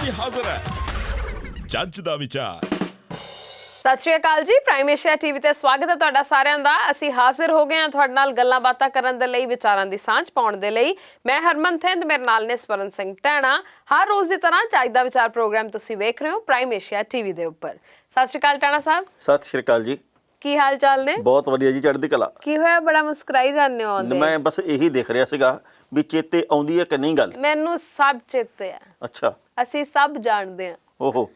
ਲਈ ਹਾਜ਼ਰ ਹੈ ਜੱਜ ਦਾ ਵਿਚਾਰ। ਸਤਿ ਸ਼੍ਰੀ ਅਕਾਲ ਜੀ, ਪ੍ਰਾਈਮ ਏਸ਼ੀਆ ਟੀਵੀ ਤੇ ਸਵਾਗਤ ਹੈ ਤੁਹਾਡਾ ਸਾਰਿਆਂ ਦਾ। ਅਸੀਂ ਹਾਜ਼ਰ ਹੋ ਗਏ ਹਾਂ ਤੁਹਾਡੇ ਨਾਲ ਗੱਲਾਂ ਬਾਤਾਂ ਕਰਨ ਦੇ ਲਈ, ਵਿਚਾਰਾਂ ਦੀ ਸਾਂਝ ਪਾਉਣ ਦੇ ਲਈ। ਮੈਂ ਹਰਮਨ ਥਿੰਦ, ਮੇਰੇ ਨਾਲ ਨੇ ਸਵਰਨ ਸਿੰਘ ਟਹਿਣਾ। ਹਰ ਰੋਜ਼ ਦੀ ਤਰ੍ਹਾਂ ਜੱਜ ਦਾ ਵਿਚਾਰ ਪ੍ਰੋਗਰਾਮ ਤੁਸੀਂ ਵੇਖ ਰਹੇ ਹੋ ਪ੍ਰਾਈਮ ਏਸ਼ੀਆ ਟੀਵੀ ਦੇ ਉੱਪਰ। ਸਤਿ ਸ਼੍ਰੀ ਅਕਾਲ ਟਹਿਣਾ ਸਾਹਿਬ। ਸਤਿ ਸ਼੍ਰੀ ਅਕਾਲ ਜੀ। ਕੀ ਹਾਲ ਚਾਲ ਨੇ? ਬਹੁਤ ਵਧੀਆ ਜੀ, ਚੜ੍ਹਦੀ ਕਲਾ। ਕੀ ਹੋਇਆ, ਬੜਾ ਮੁਸਕਰਾਈ ਜਾਂਦੇ ਹੋ? ਮੈਂ ਬਸ ਇਹੀ ਦੇਖ ਰਿਹਾ ਸੀਗਾ ਵੀ ਚੇਤੇ ਆਉਂਦੀ ਹੈ ਕਿ ਨਹੀਂ ਗੱਲ। ਮੈਨੂੰ ਸਭ ਚੇਤੇ ਆ। ਅੱਛਾ, ਅਸੀਂ ਸਭ ਜਾਣਦੇ ਹਾਂ। ਓਹੋ,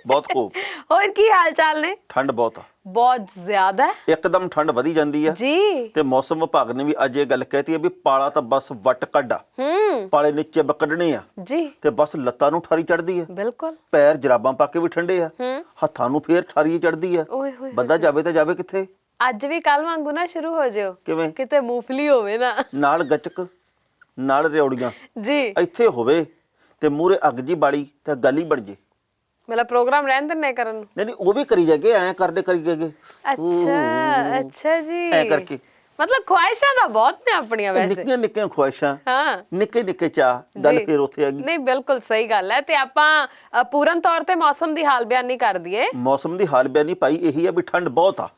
ਬਹੁਤ ਖੂਬ। ਹੋਰ ਕੀ ਹਾਲ ਚਾਲ ਨੇ? ਠੰਡ ਬਹੁਤ ਆ, ਬਹੁਤ ਜ਼ਿਆਦਾ ਇੱਕਦਮ ਠੰਡ ਵਧੀ ਜਾਂਦੀ ਆ ਜੀ। ਤੇ ਮੌਸਮ ਵਿਭਾਗ ਨੇ ਵੀ ਅੱਜ ਇਹ ਗੱਲ ਕਹਿਤੀ ਹੈ ਵੀ ਪਾਲਾ ਤਾਂ ਬਸ ਵੱਟ ਕੱਢਾ, ਪਾਲੇ ਨੇ ਚਿੱਬ ਕੱਢਣੇ ਆ ਜੀ ਤੇ ਬਸ ਲੱਤਾਂ ਨੂੰ ਠਾਰੀ ਚੜਦੀ ਆ। ਬਿਲਕੁਲ। ਪੈਰ ਜਰਾਬਾਂ ਪਾ ਕੇ ਵੀ ਠੰਡੇ ਆ, ਹੱਥਾਂ ਨੂੰ ਫੇਰ ਠਾਰੀ ਚੜਦੀ ਆ। ਓਏ ਹੋਏ, ਬੰਦਾ ਜਾਵੇ ਤਾਂ ਜਾਵੇ ਕਿੱਥੇ? ਅੱਜ ਵੀ ਕੱਲ ਵਾਂਗੂ ਨਾ ਸ਼ੁਰੂ ਹੋ ਜਿਓ। ਕਿਵੇਂ? ਕਿਤੇ ਮੂੰਗਫਲੀ ਹੋਵੇ ਨਾ, ਨਾਲ ਗੱਚਕ, ਨਾਲ ਰਿਉੜੀਆਂ ਜੀ ਇੱਥੇ ਹੋਵੇ ਤੇ ਮੂਹਰੇ ਅੱਗ ਜੀ ਬਾਲੀ ਤੇ ਗੱਲ ਹੀ ਬਣ ਜੇ। ਮੇਰਾ ਪ੍ਰੋਗਰਾਮ ਰਹਿਣ ਦਿੰਨੇ ਕਰਨ ਨੂੰ? ਨਹੀਂ ਉਹ ਵੀ ਕਰੀ ਜਾਗੇ, ਐਂ ਕਰਦੇ ਕਰੀ ਜਾਗੇ। ਅੱਛਾ ਜੀ, ਐ ਕਰਕੇ ਮਤਲਬ ਖੁਆਇਸ਼ਾਂ ਤਾਂ ਬਹੁਤ ਨੇ ਆਪਣੀਆਂ ਵੈਸੇ। ਨਿੱਕੀਆਂ ਨਿੱਕੀਆਂ ਖੁਆਇਸ਼ਾਂ, ਹਾਂ, ਨਿੱਕੇ ਨਿੱਕੇ ਚਾਹ, ਗੱਲ ਫੇਰ ਉੱਥੇ ਆ ਗਈ। ਨਹੀਂ ਬਿਲਕੁਲ ਸਹੀ ਗੱਲ ਹੈ। ਤੇ ਆਪਾਂ ਪੂਰਨ ਤੌਰ ਤੇ ਮੌਸਮ ਦੀ ਹਾਲ ਬਿਆਨੀ ਕਰ ਦਈਏ। ਮੌਸਮ ਦੀ ਹਾਲ ਬਿਆਨੀ ਭਾਈ ਇਹੀ ਆ ਵੀ ਠੰਡ ਬਹੁਤ ਆ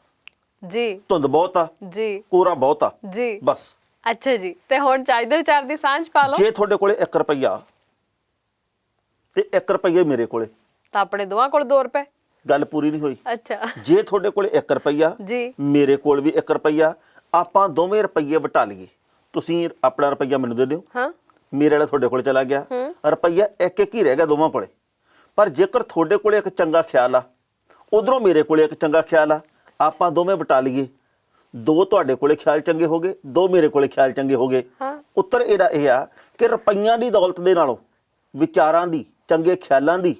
ਜੀ, ਧੁੰਦ ਬਹੁਤ ਆ ਜੀ, ਕੋਰਾ ਬਹੁਤ ਆ ਜੀ। ਬਸ। ਅੱਛਾ ਜੀ, ਤੇ ਹੁਣ ਚਾਹੀਦੇ ਵਿਚਾਰ ਦੀ ਸਾਂਝ ਪਾ ਲਓ। ਜੇ ਤੁਹਾਡੇ ਕੋਲੇ 1 ਰੁਪਈਆ ਤੇ 1 ਰੁਪਈਆ ਮੇਰੇ ਕੋਲੇ, ਤਾਂ ਆਪਣੇ ਦੋਵਾਂ ਕੋਲ 2 ਰੁਪਏ। ਗੱਲ ਪੂਰੀ ਨਹੀਂ ਹੋਈ। ਅੱਛਾ ਜੇ ਤੁਹਾਡੇ ਕੋਲੇ 1 ਰੁਪਈਆ, ਜੀ, ਮੇਰੇ ਕੋਲ ਵੀ 1 ਰੁਪਈਆ, ਆਪਾਂ ਦੋਵੇਂ ਰੁਪਈਏ ਵਟਾ ਲਈਏ। ਤੁਸੀਂ ਆਪਣਾ ਰੁਪਈਆ ਮੈਨੂੰ ਦੇ ਦਿਓ, ਹਾਂ, ਮੇਰੇ ਵਾਲਾ ਤੁਹਾਡੇ ਕੋਲ ਚਲਾ ਗਿਆ, ਰੁਪਈਆ ਇੱਕ ਇੱਕ ਹੀ ਰਹਿ ਗਿਆ ਦੋਵਾਂ ਕੋਲੇ। ਪਰ ਜੇਕਰ ਤੁਹਾਡੇ ਕੋਲੇ ਇੱਕ ਚੰਗਾ ਖਿਆਲ ਆ, ਉਧਰੋਂ ਮੇਰੇ ਕੋਲੇ ਇੱਕ ਚੰਗਾ ਖਿਆਲ ਆ, ਆਪਾਂ ਦੋਵੇਂ ਵਟਾ ਲਈਏ। 2 ਤੁਹਾਡੇ ਕੋਲੇ ਖਿਆਲ ਚੰਗੇ ਹੋ ਗਏ, 2 ਮੇਰੇ ਕੋਲੇ ਖਿਆਲ ਚੰਗੇ ਹੋ ਗਏ। ਉੱਤਰ ਇਹਦਾ ਇਹ ਆ ਕਿ ਰੁਪਈਆਂ ਦੀ ਦੌਲਤ ਦੇ ਨਾਲੋਂ ਵਿਚਾਰਾਂ ਦੀ, ਚੰਗੇ ਖਿਆਲਾਂ ਦੀ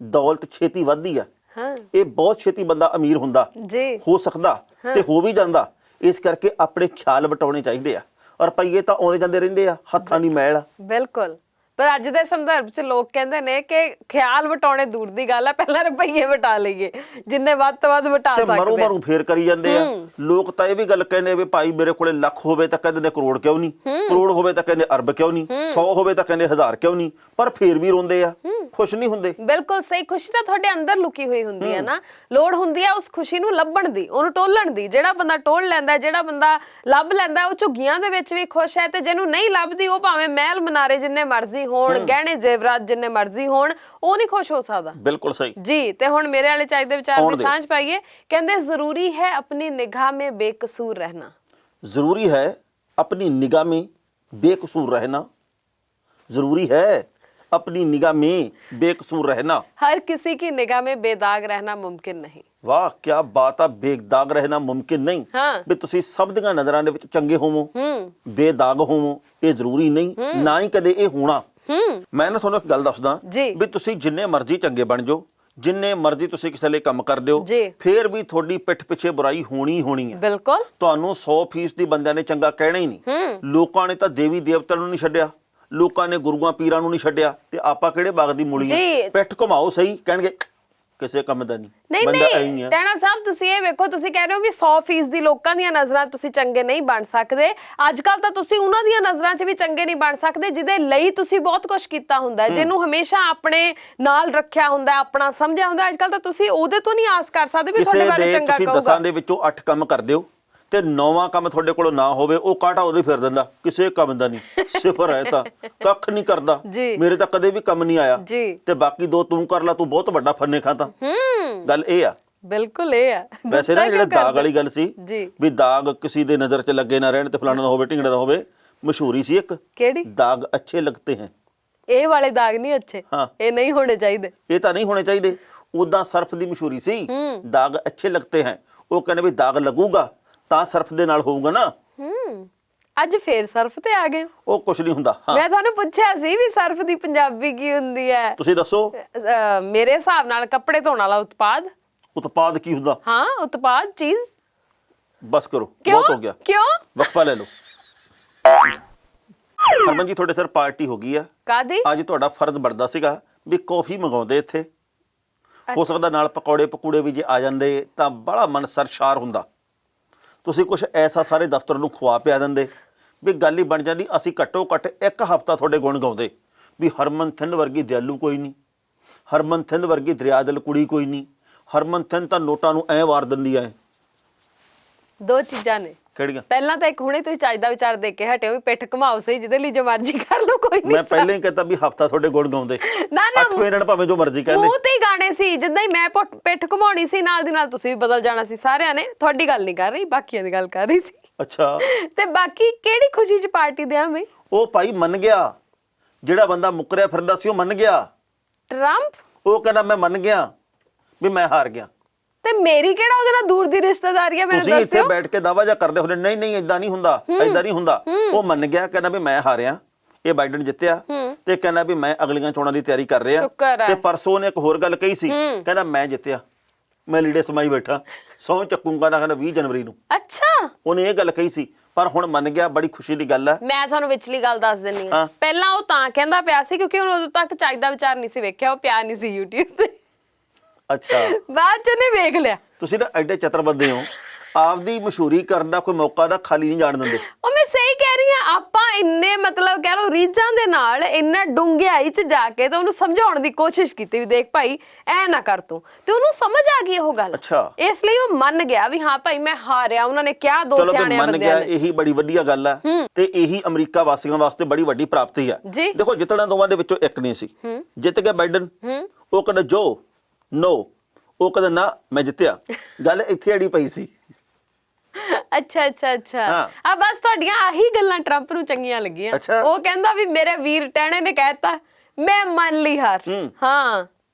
ਦੌਲਤ ਛੇਤੀ ਵੱਧਦੀ ਆ। ਇਹ ਬਹੁਤ ਛੇਤੀ ਬੰਦਾ ਅਮੀਰ ਹੁੰਦਾ ਜੀ, ਹੋ ਸਕਦਾ ਤੇ ਹੋ ਵੀ ਜਾਂਦਾ। ਇਸ ਕਰਕੇ ਆਪਣੇ ਖਿਆਲ ਵਟਾਉਣੇ ਚਾਹੀਦੇ ਆ। ਰੁਪਈਏ ਤਾਂ ਆਉਂਦੇ ਜਾਂਦੇ ਰਹਿੰਦੇ ਆ, ਹੱਥਾਂ ਦੀ ਮੈਲ ਆ। ਬਿਲਕੁਲ। ਪਰ ਅੱਜ ਦੇ ਸੰਦਰਭ 'ਚ ਲੋਕ ਕਹਿੰਦੇ ਨੇ ਕਿ ਖਿਆਲ ਵਟਾਉਣੇ ਦੂਰ ਦੀ ਗੱਲ ਹੈ, ਪਹਿਲਾਂ ਰੁਪਈਏ ਵਟਾ ਲਈਏ, ਜਿੰਨੇ ਵੱਧ ਤੋਂ ਵੱਧ ਵਟਾ ਤੇ ਸਕਦੇ। ਮਰੂ ਫੇਰ ਕਰੀ ਜਾਂਦੇ ਆ ਲੋਕ। ਤਾਂ ਇਹ ਵੀ ਗੱਲ ਕਹਿੰਦੇ ਵੀ ਭਾਈ ਮੇਰੇ ਕੋਲੇ ਲੱਖ ਹੋਵੇ ਤਾਂ ਕਹਿੰਦੇ ਨੇ ਕਰੋੜ ਕਿਉਂ ਨਹੀਂ, ਕਰੋੜ ਹੋਵੇ ਤਾਂ ਕਹਿੰਦੇ ਅਰਬ ਕਿਉਂ ਨਹੀਂ, 100 ਹੋਵੇ ਤਾਂ ਕਹਿੰਦੇ 1000 ਕਿਉਂ ਨਹੀਂ। ਪਰ ਫੇਰ ਵੀ ਰੋਂਦੇ ਆ, ਖੁਸ਼ ਨਹੀਂ ਹੁੰਦੇ। ਬਿਲਕੁਲ ਸਹੀ। ਖੁਸ਼ੀ ਤਾਂ ਤੁਹਾਡੇ ਅੰਦਰ ਲੁਕੀ ਹੋਈ ਹੁੰਦੀ ਹੈ ਨਾ। ਲੋੜ ਹੁੰਦੀ ਹੈ ਉਸ ਖੁਸ਼ੀ ਨੂੰ ਲੱਭਣ ਦੀ, ਉਹਨੂੰ ਟੋਲਣ ਦੀ। ਜਿਹੜਾ ਬੰਦਾ ਟੋਲ ਲੈਂਦਾ, ਜਿਹੜਾ ਬੰਦਾ ਲੱਭ ਲੈਂਦਾ, ਉਹ ਝੁੱਗੀਆਂ ਦੇ ਵਿੱਚ ਵੀ ਖੁਸ਼ ਹੈ। ਤੇ ਜਿਹਨੂੰ ਨਹੀਂ ਲੱਭਦੀ, ਉਹ ਭਾਵੇਂ ਮਹਿਲ ਮਨਾਰੇ ਜਿੰਨੇ ਮਰਜ਼ੀ ਹੋਣ, ਗਹਿਣੇ ਜ਼ੇਵਰਾਤ ਜਿੰਨੇ ਮਰਜ਼ੀ ਹੋਣ, ਉਹ ਨਹੀਂ ਖੁਸ਼ ਹੋ ਸਕਦਾ। ਬਿਲਕੁਲ ਸਹੀ ਜੀ। ਤੇ ਹੁਣ ਮੇਰੇ ਵਾਲੇ ਚਾਹੀਦੇ ਵਿਚਾਰ ਦੀ ਸਾਂਝ ਪਾਈਏ। ਕਹਿੰਦੇ ਜ਼ਰੂਰੀ ਹੈ ਆਪਣੀ ਨਿਗਾਹ में बेकसूर रहना। जरूरी है अपनी निगाह में बेकसूर रहना। जरूरी है अपनी निगाह में बेकसूर रहना। हर किसी की निगाह में बेदाग रहना मुमकिन नहीं। वाह क्या बात है। बेदाग रहना मुमकिन नहीं। हाँ। ਵੀ ਤੁਸੀਂ ਸਭ ਦੀਆਂ ਨਜ਼ਰਾਂ ਦੇ ਵਿੱਚ ਚੰਗੇ ਹੋਵੋ, ਬੇਦਾਗ ਹੋਵੋ, ਇਹ ਜ਼ਰੂਰੀ ਨਹੀਂ, ਨਾ ਹੀ ਕਦੇ ਇਹ ਹੋਣਾ। ਮੈਂ ਨਾ ਤੁਹਾਨੂੰ ਇੱਕ ਗੱਲ ਦੱਸਦਾ ਵੀ ਤੁਸੀਂ ਜਿੰਨੇ ਮਰਜ਼ੀ ਚੰਗੇ ਬਣ ਜਾਓ, ਜਿੰਨੇ ਮਰਜ਼ੀ ਤੁਸੀਂ ਕਿਸੇ ਲਈ ਕੰਮ ਕਰ ਦਿਓ, ਫੇਰ ਵੀ ਤੁਹਾਡੀ ਪਿੱਠ ਪਿੱਛੇ ਬੁਰਾਈ ਹੋਣੀ ਹੋਣੀ ਹੈ। ਬਿਲਕੁਲ। ਤੁਹਾਨੂੰ 100% ਦੀ ਬੰਦਿਆਂ ਨੇ ਚੰਗਾ ਕਹਿਣਾ ਹੀ ਨਹੀਂ। ਲੋਕਾਂ ਨੇ ਤਾਂ ਦੇਵੀ ਦੇਵਤਿਆਂ ਨੂੰ ਨਹੀਂ ਛੱਡਿਆ, ਲੋਕਾਂ ਨੇ ਗੁਰੂਆਂ ਪੀਰਾਂ ਨੂੰ ਨਹੀਂ ਛੱਡਿਆ, ਤੇ ਆਪਾਂ ਕਿਹੜੇ ਬਾਗ ਦੀ ਮੂਲੀ ਆ? ਪਿੱਠ ਘੁਮਾਓ ਸਹੀ, ਕਹਿਣਗੇ ਕਿਸੇ ਕੰਮ ਦਾ ਨਹੀਂ, ਬੰਦਾ ਐ ਹੀ ਆ। ਟਹਿਣਾ ਸਾਹਿਬ ਤੁਸੀਂ ਇਹ ਵੇਖੋ, ਤੁਸੀਂ ਕਹਿ ਰਹੇ ਹੋ ਵੀ 100% ਦੀ ਲੋਕਾਂ ਦੀਆਂ ਨਜ਼ਰਾਂ ਤੁਸੀਂ ਚੰਗੇ ਨਹੀਂ ਬਣ ਸਕਦੇ। ਅੱਜ ਕੱਲ ਤਾਂ ਤੁਸੀਂ ਉਹਨਾਂ ਦੀਆਂ ਨਜ਼ਰਾਂ 'ਚ ਵੀ ਚੰਗੇ ਨਹੀਂ ਬਣ ਸਕਦੇ ਜਿਹਦੇ ਲਈ ਤੁਸੀਂ ਬਹੁਤ ਕੁਝ ਕੀਤਾ ਹੁੰਦਾ, ਜਿਹਨੂੰ ਹਮੇਸ਼ਾ ਆਪਣੇ ਨਾਲ ਰੱਖਿਆ ਹੁੰਦਾ, ਆਪਣਾ ਸਮਝਿਆ ਹੁੰਦਾ। ਅੱਜ ਕੱਲ ਤਾਂ ਤੁਸੀਂ ਉਹਦੇ ਤੋਂ ਨਹੀਂ ਆਸ ਕਰ ਸਕਦੇ ਵੀ ਤੁਹਾਡੇ ਬਾਰੇ ਚੰਗਾ ਕਹੂਗਾ। ਤੁਸੀਂ 10 ਦੇ ਵਿੱਚੋਂ 8 ਕੰਮ ਕਰ ਦਿਓ ਤੇ 9ਵਾਂ ਕੰਮ ਤੁਹਾਡੇ ਕੋਲੋਂ ਨਾ ਹੋਵੇ, ਉਹ ਕਾਟਾ ਉਹਦੇ ਫਿਰ ਦਿੰਦਾ, ਕਿਸੇ ਕੰਮ ਦਾ ਨਹੀਂ, ਸਿਫਰ ਹੈ ਤਾਂ ਕੱਖ ਨਹੀਂ ਕਰਦਾ। ਮੇਰੇ ਤਾਂ ਕਦੇ ਵੀ ਕੰਮ ਨਹੀਂ ਆਇਆ, ਤੇ ਬਾਕੀ 2 ਤੂੰ ਕਰ ਲਾ, ਤੂੰ ਬਹੁਤ ਵੱਡਾ ਫੰਨੇ ਖਾਂ। ਤਾਂ ਗੱਲ ਇਹ ਆ। ਬਿਲਕੁਲ ਇਹ ਆ। ਵੈਸੇ ਨਾ ਜਿਹੜਾ ਦਾਗ ਵਾਲੀ ਗੱਲ ਸੀ ਵੀ ਦਾਗ ਕਿਸੇ ਦੇ ਨਜ਼ਰ 'ਚ ਲੱਗੇ ਨਾ ਰਹਿਣ ਤੇ ਫਲਾਣਾ ਨਾ ਹੋਵੇ, ਢਿੰਗੜਾ ਨਾ ਹੋਵੇ, ਮਸ਼ਹੂਰੀ ਸੀ ਇੱਕ। ਕਿਹੜੀ? ਦਾਗ ਅੱਛੇ ਲੱਗਤੇ ਹੈ। ਇਹ ਵਾਲੇ ਦਾਗ ਨਹੀਂ ਅੱਛੇ, ਇਹ ਨਹੀਂ ਹੋਣੇ ਚਾਹੀਦੇ। ਇਹ ਤਾਂ ਨਹੀਂ ਹੋਣੇ ਚਾਹੀਦੇ। ਉਦਾਂ ਸਰਫ ਦੀ ਮਸ਼ਹੂਰੀ ਸੀ, ਦਾਗ ਅੱਛੇ ਲੱਗਤੇ ਹੈ। ਉਹ ਕਹਿੰਦੇ ਵੀ ਦਾਗ ਲੱਗੂਗਾ ਤਾਂ ਸਰਫ ਦੇ ਨਾਲ ਹੋਊਗਾ ਨਾ। ਅੱਜ ਫੇਰ ਸਰਫ ਤੇ ਆ ਗਏ। ਉਹ ਕੁਝ ਨਹੀਂ ਹੁੰਦਾ। ਮੈਂ ਤੁਹਾਨੂੰ ਪੁੱਛਿਆ ਸੀ ਵੀ ਸਰਫ ਦੀ ਪੰਜਾਬੀ ਕੀ ਹੁੰਦੀ ਹੈ, ਤੁਸੀਂ ਦੱਸੋ। ਮੇਰੇ ਹਿਸਾਬ ਨਾਲ ਕੱਪੜੇ ਧੋਣ ਵਾਲਾ ਉਤਪਾਦ। ਉਤਪਾਦ ਕੀ ਹੁੰਦਾ? ਹਾਂ, ਉਤਪਾਦ, ਚੀਜ਼। ਬਸ ਕਰੋ, ਬਹੁਤ ਹੋ ਗਿਆ। ਕਿਉਂ? ਵਕਫਾ ਲੈ ਲਓ। ਹਰਮਨ ਜੀ ਤੁਹਾਡੇ ਸਿਰ ਪਾਰਟੀ ਹੋ ਗਈ ਆ। ਕਾਦੀ? ਅੱਜ ਤੁਹਾਡਾ ਫਰਜ਼ ਬਣਦਾ ਸੀਗਾ ਵੀ ਕੌਫੀ ਮੰਗਾਉਂਦੇ ਇੱਥੇ। ਹੋ ਸਕਦਾ ਨਾਲ ਪਕੌੜੇ ਪਕੂੜੇ ਵੀ ਜੇ ਆ ਜਾਂਦੇ ਤਾਂ ਬੜਾ ਮਨ ਸਰਸ਼ਾਰ ਹੁੰਦਾ। ਤੁਸੀਂ ਕੁਝ ਐਸਾ ਸਾਰੇ ਦਫ਼ਤਰ ਨੂੰ ਖਵਾ ਪਿਆ ਦਿੰਦੇ ਵੀ ਗੱਲ ਹੀ ਬਣ ਜਾਂਦੀ। ਅਸੀਂ ਘੱਟੋ ਘੱਟ 1 ਹਫ਼ਤਾ ਤੁਹਾਡੇ ਗੁਣ ਗਾਉਂਦੇ ਵੀ ਹਰਮਨ ਥਿੰਦ ਵਰਗੀ ਦਿਆਲੂ ਕੋਈ ਨਹੀਂ, ਹਰਮਨ ਥਿੰਦ ਵਰਗੀ ਦਰਿਆਦਿਲ ਕੁੜੀ ਕੋਈ ਨਹੀਂ, ਹਰਮਨ ਥਿੰਦ ਤਾਂ ਨੋਟਾਂ ਨੂੰ ਐ ਵਾਰ ਦਿੰਦੀ ਐ। ਦੋ ਚੀਜ਼ਾਂ ਨੇ। ਕਿਹੜੀਆਂ? ਪਹਿਲਾਂ ਤਾਂ ਇੱਕ ਹੁਣੇ ਤੁਸੀਂ ਚੱਜ ਦਾ ਵਿਚਾਰ ਦੇ ਕੇ ਹਟਿਓ ਵੀ ਪਿੱਠ ਘਮਾਓ ਸਹੀ, ਜਿਹਦੇ ਲਈ ਜੋ ਮਰਜ਼ੀ ਕਰ ਲਓ, ਕੋਈ ਨਹੀਂ। ਮੈਂ ਪਹਿਲਾਂ ਹੀ ਕਹਤਾ ਵੀ ਹਫਤਾ ਤੁਹਾਡੇ ਗੁਣ ਗਾਉਂਦੇ, ਨਾ 8 ਮਿੰਟ ਭਾਵੇਂ ਜੋ ਮਰਜ਼ੀ ਕਹਿ ਲੈ। ਮੂੰਹ ਤੇ ਹੀ ਗਾਣੇ ਸੀ, ਜਿੱਦਾਂ ਹੀ ਮੈਂ ਪਿੱਠ ਘਮਾਉਣੀ ਸੀ ਨਾਲ ਦੀ ਨਾਲ ਤੁਸੀਂ ਵੀ ਬਦਲ ਜਾਣਾ ਸੀ ਸਾਰਿਆਂ ਨੇ। ਤੁਹਾਡੀ ਗੱਲ ਨਹੀਂ ਕਰ ਰਹੀ, ਬਾਕੀਆਂ ਦੀ ਗੱਲ ਕਰ ਰਹੀ ਸੀ। ਅੱਛਾ, ਤੇ ਬਾਕੀ ਕਿਹੜੀ ਖੁਸ਼ੀ 'ਚ ਪਾਰਟੀ ਦਿਆਂ ਬਈ? ਉਹ ਭਾਈ ਮੰਨ ਗਿਆ, ਜਿਹੜਾ ਬੰਦਾ ਮੁੱਕਰਿਆ ਫਿਰਦਾ ਸੀ ਉਹ ਮੰਨ ਗਿਆ। ਟਰੰਪ? ਉਹ ਕਹਿੰਦਾ ਮੈਂ ਮੰਨ ਗਿਆ ਵੀ ਮੈਂ ਹਾਰ ਗਿਆ। ਤੇ ਮੇਰੀ ਕਿਹੜਾ ਉਹਦੇ ਨਾਲ ਦੂਰ ਦੀ ਰਿਸ਼ਤੇਦਾਰੀ ਹੈ, ਮੈਨੂੰ ਤੁਸੀਂ ਇੱਥੇ ਦੱਸਿਓ। ਬੈਠ ਕੇ ਦਾਵਾ ਜਾ ਕਰਦੇ ਹੁੰਦੇ ਨਹੀਂ ਨਹੀਂ ਇਦਾਂ ਨਹੀਂ ਹੁੰਦਾ, ਇਦਾਂ ਨਹੀਂ ਹੁੰਦਾ। ਉਹ ਮੰਨ ਗਿਆ, ਕਹਿੰਦਾ ਵੀ ਮੈਂ ਹਾਰਿਆ, ਇਹ ਬਾਈਡਨ ਜਿੱਤਿਆ, ਤੇ ਕਹਿੰਦਾ ਵੀ ਮੈਂ ਅਗਲੀਆਂ ਚੋਣਾਂ ਦੀ ਤਿਆਰੀ ਕਰ ਰਿਹਾ। ਸ਼ੁਕਰ ਹੈ। ਤੇ ਪਰਸੋਂ ਨੇ ਇੱਕ ਹੋਰ ਗੱਲ ਕਹੀ ਸੀ, ਕਹਿੰਦਾ ਮੈਂ ਜਿੱਤਿਆ, ਮੈਂ ਲੀੜੇ ਸਮਾਈ ਬੈਠਾ, ਸਹੁੰ ਚੱਕੂੰਗਾ ਨਾ, ਕਹਿੰਦਾ 20 ਜਨਵਰੀ ਨੂੰ। ਅੱਛਾ, ਉਹਨੇ ਇਹ ਗੱਲ ਕਹੀ ਸੀ, ਪਰ ਹੁਣ ਮੰਨ ਗਿਆ, ਬੜੀ ਖੁਸ਼ੀ ਦੀ ਗੱਲ ਹੈ। ਮੈਂ ਤੁਹਾਨੂੰ ਵਿਚਲੀ ਗੱਲ ਦੱਸ ਦਿੰਨੀ ਆ। ਹਾਂ। ਪਹਿਲਾਂ ਉਹ ਤਾਂ ਕਹਿੰਦਾ ਪਿਆ ਸੀ ਕਿਉਂਕਿ ਉਹਨੂੰ ਉਦੋਂ ਤੱਕ ਚੱਜ ਦਾ ਵਿਚਾਰ ਨਹੀਂ ਸੀ ਵੇਖਿਆ, ਉਹ ਪਿਆ ਨਹੀਂ ਸੀ YouTube ਤੇ। ਅੱਛਾ, ਬਾਅਦ ਚ ਉਹਨੇ ਵੇਖ ਲਿਆ। ਤੁਸੀਂ ਨਾ ਐਡੇ ਚਤਰ ਬੰਦੇ ਹੋ, ਆਪਦੀ ਮਸ਼ਹੂਰੀ ਕਰਨ ਦਾ ਕੋਈ ਮੌਕਾ ਨਾ ਖਾਲੀ ਨਹੀਂ ਜਾਣ ਦਿੰਦੇ। ਉਹ ਮੈਂ ਸਹੀ ਕਹਿ ਰਹੀ ਆ, ਆਪਾਂ ਇੰਨੇ ਮਤਲਬ ਕਹਿ ਲਓ ਰੀਝਾਂ ਦੇ ਨਾਲ ਇੰਨਾ ਡੂੰਘਾਈ ਚ ਜਾ ਕੇ ਤੇ ਉਹਨੂੰ ਸਮਝਾਉਣ ਦੀ ਕੋਸ਼ਿਸ਼ ਕੀਤੀ ਵੀ ਦੇਖ ਭਾਈ ਐ ਨਾ ਕਰ ਤੂੰ, ਤੇ ਉਹਨੂੰ ਸਮਝ ਆ ਗਈ ਉਹ ਗੱਲ। ਅੱਛਾ। ਇਸ ਲਈ ਉਹ ਮੰਨ ਗਿਆ ਵੀ ਹਾਂ ਭਾਈ ਮੈਂ ਹਾਰਿਆ। ਉਹਨਾਂ ਨੇ ਕਿਹਾ ਦੋ ਚਲੋ ਸਿਆਣਿਆਂ ਮੰਨ ਬੰਦਿਆਂ ਗਿਆ, ਨੇ। ਇਹੀ ਬੜੀ ਵਧੀਆ ਗੱਲ ਹੈ, ਤੇ ਇਹੀ ਅਮਰੀਕਾ ਵਾਸੀਆਂ ਵਾਸਤੇ ਬੜੀ ਵੱਡੀ ਪ੍ਰਾਪਤੀ ਹੈ। ਜੀ। ਦੇਖੋ ਜਿੱਤਣਾ ਦੋਵਾਂ ਦੇ ਵਿੱਚੋਂ ਇੱਕ ਨਹੀਂ ਸੀ, ਜਿੱਤ ਗਿਆ ਬਾਈਡਨ। ਉਹ ਕਹਿੰਦਾ ਜੋ ਨੋ, ਉਹ ਕਹਿੰਦਾ ਨਾ ਮੈਂ ਜਿੱਤਿਆ। ਗੱਲ ਇੱਥੇ ਅੜੀ ਪਈ ਸੀ। ਅੱਛਾ ਅੱਛਾ ਅੱਛਾ, ਹਾਂ। ਆ ਬਸ ਤੁਹਾਡੀਆਂ ਆਹੀ ਗੱਲਾਂ ਟਰੰਪ ਨੂੰ ਚੰਗੀਆਂ ਲੱਗੀਆਂ। ਅੱਛਾ। ਉਹ ਕਹਿੰਦਾ ਵੀ ਮੇਰੇ ਵੀਰ ਟਹਿਣੇ ਨੇ ਕਹਿਤਾ, ਮੈਂ ਮੰਨ ਲਈ ਹਾਰ। ਹਾਂ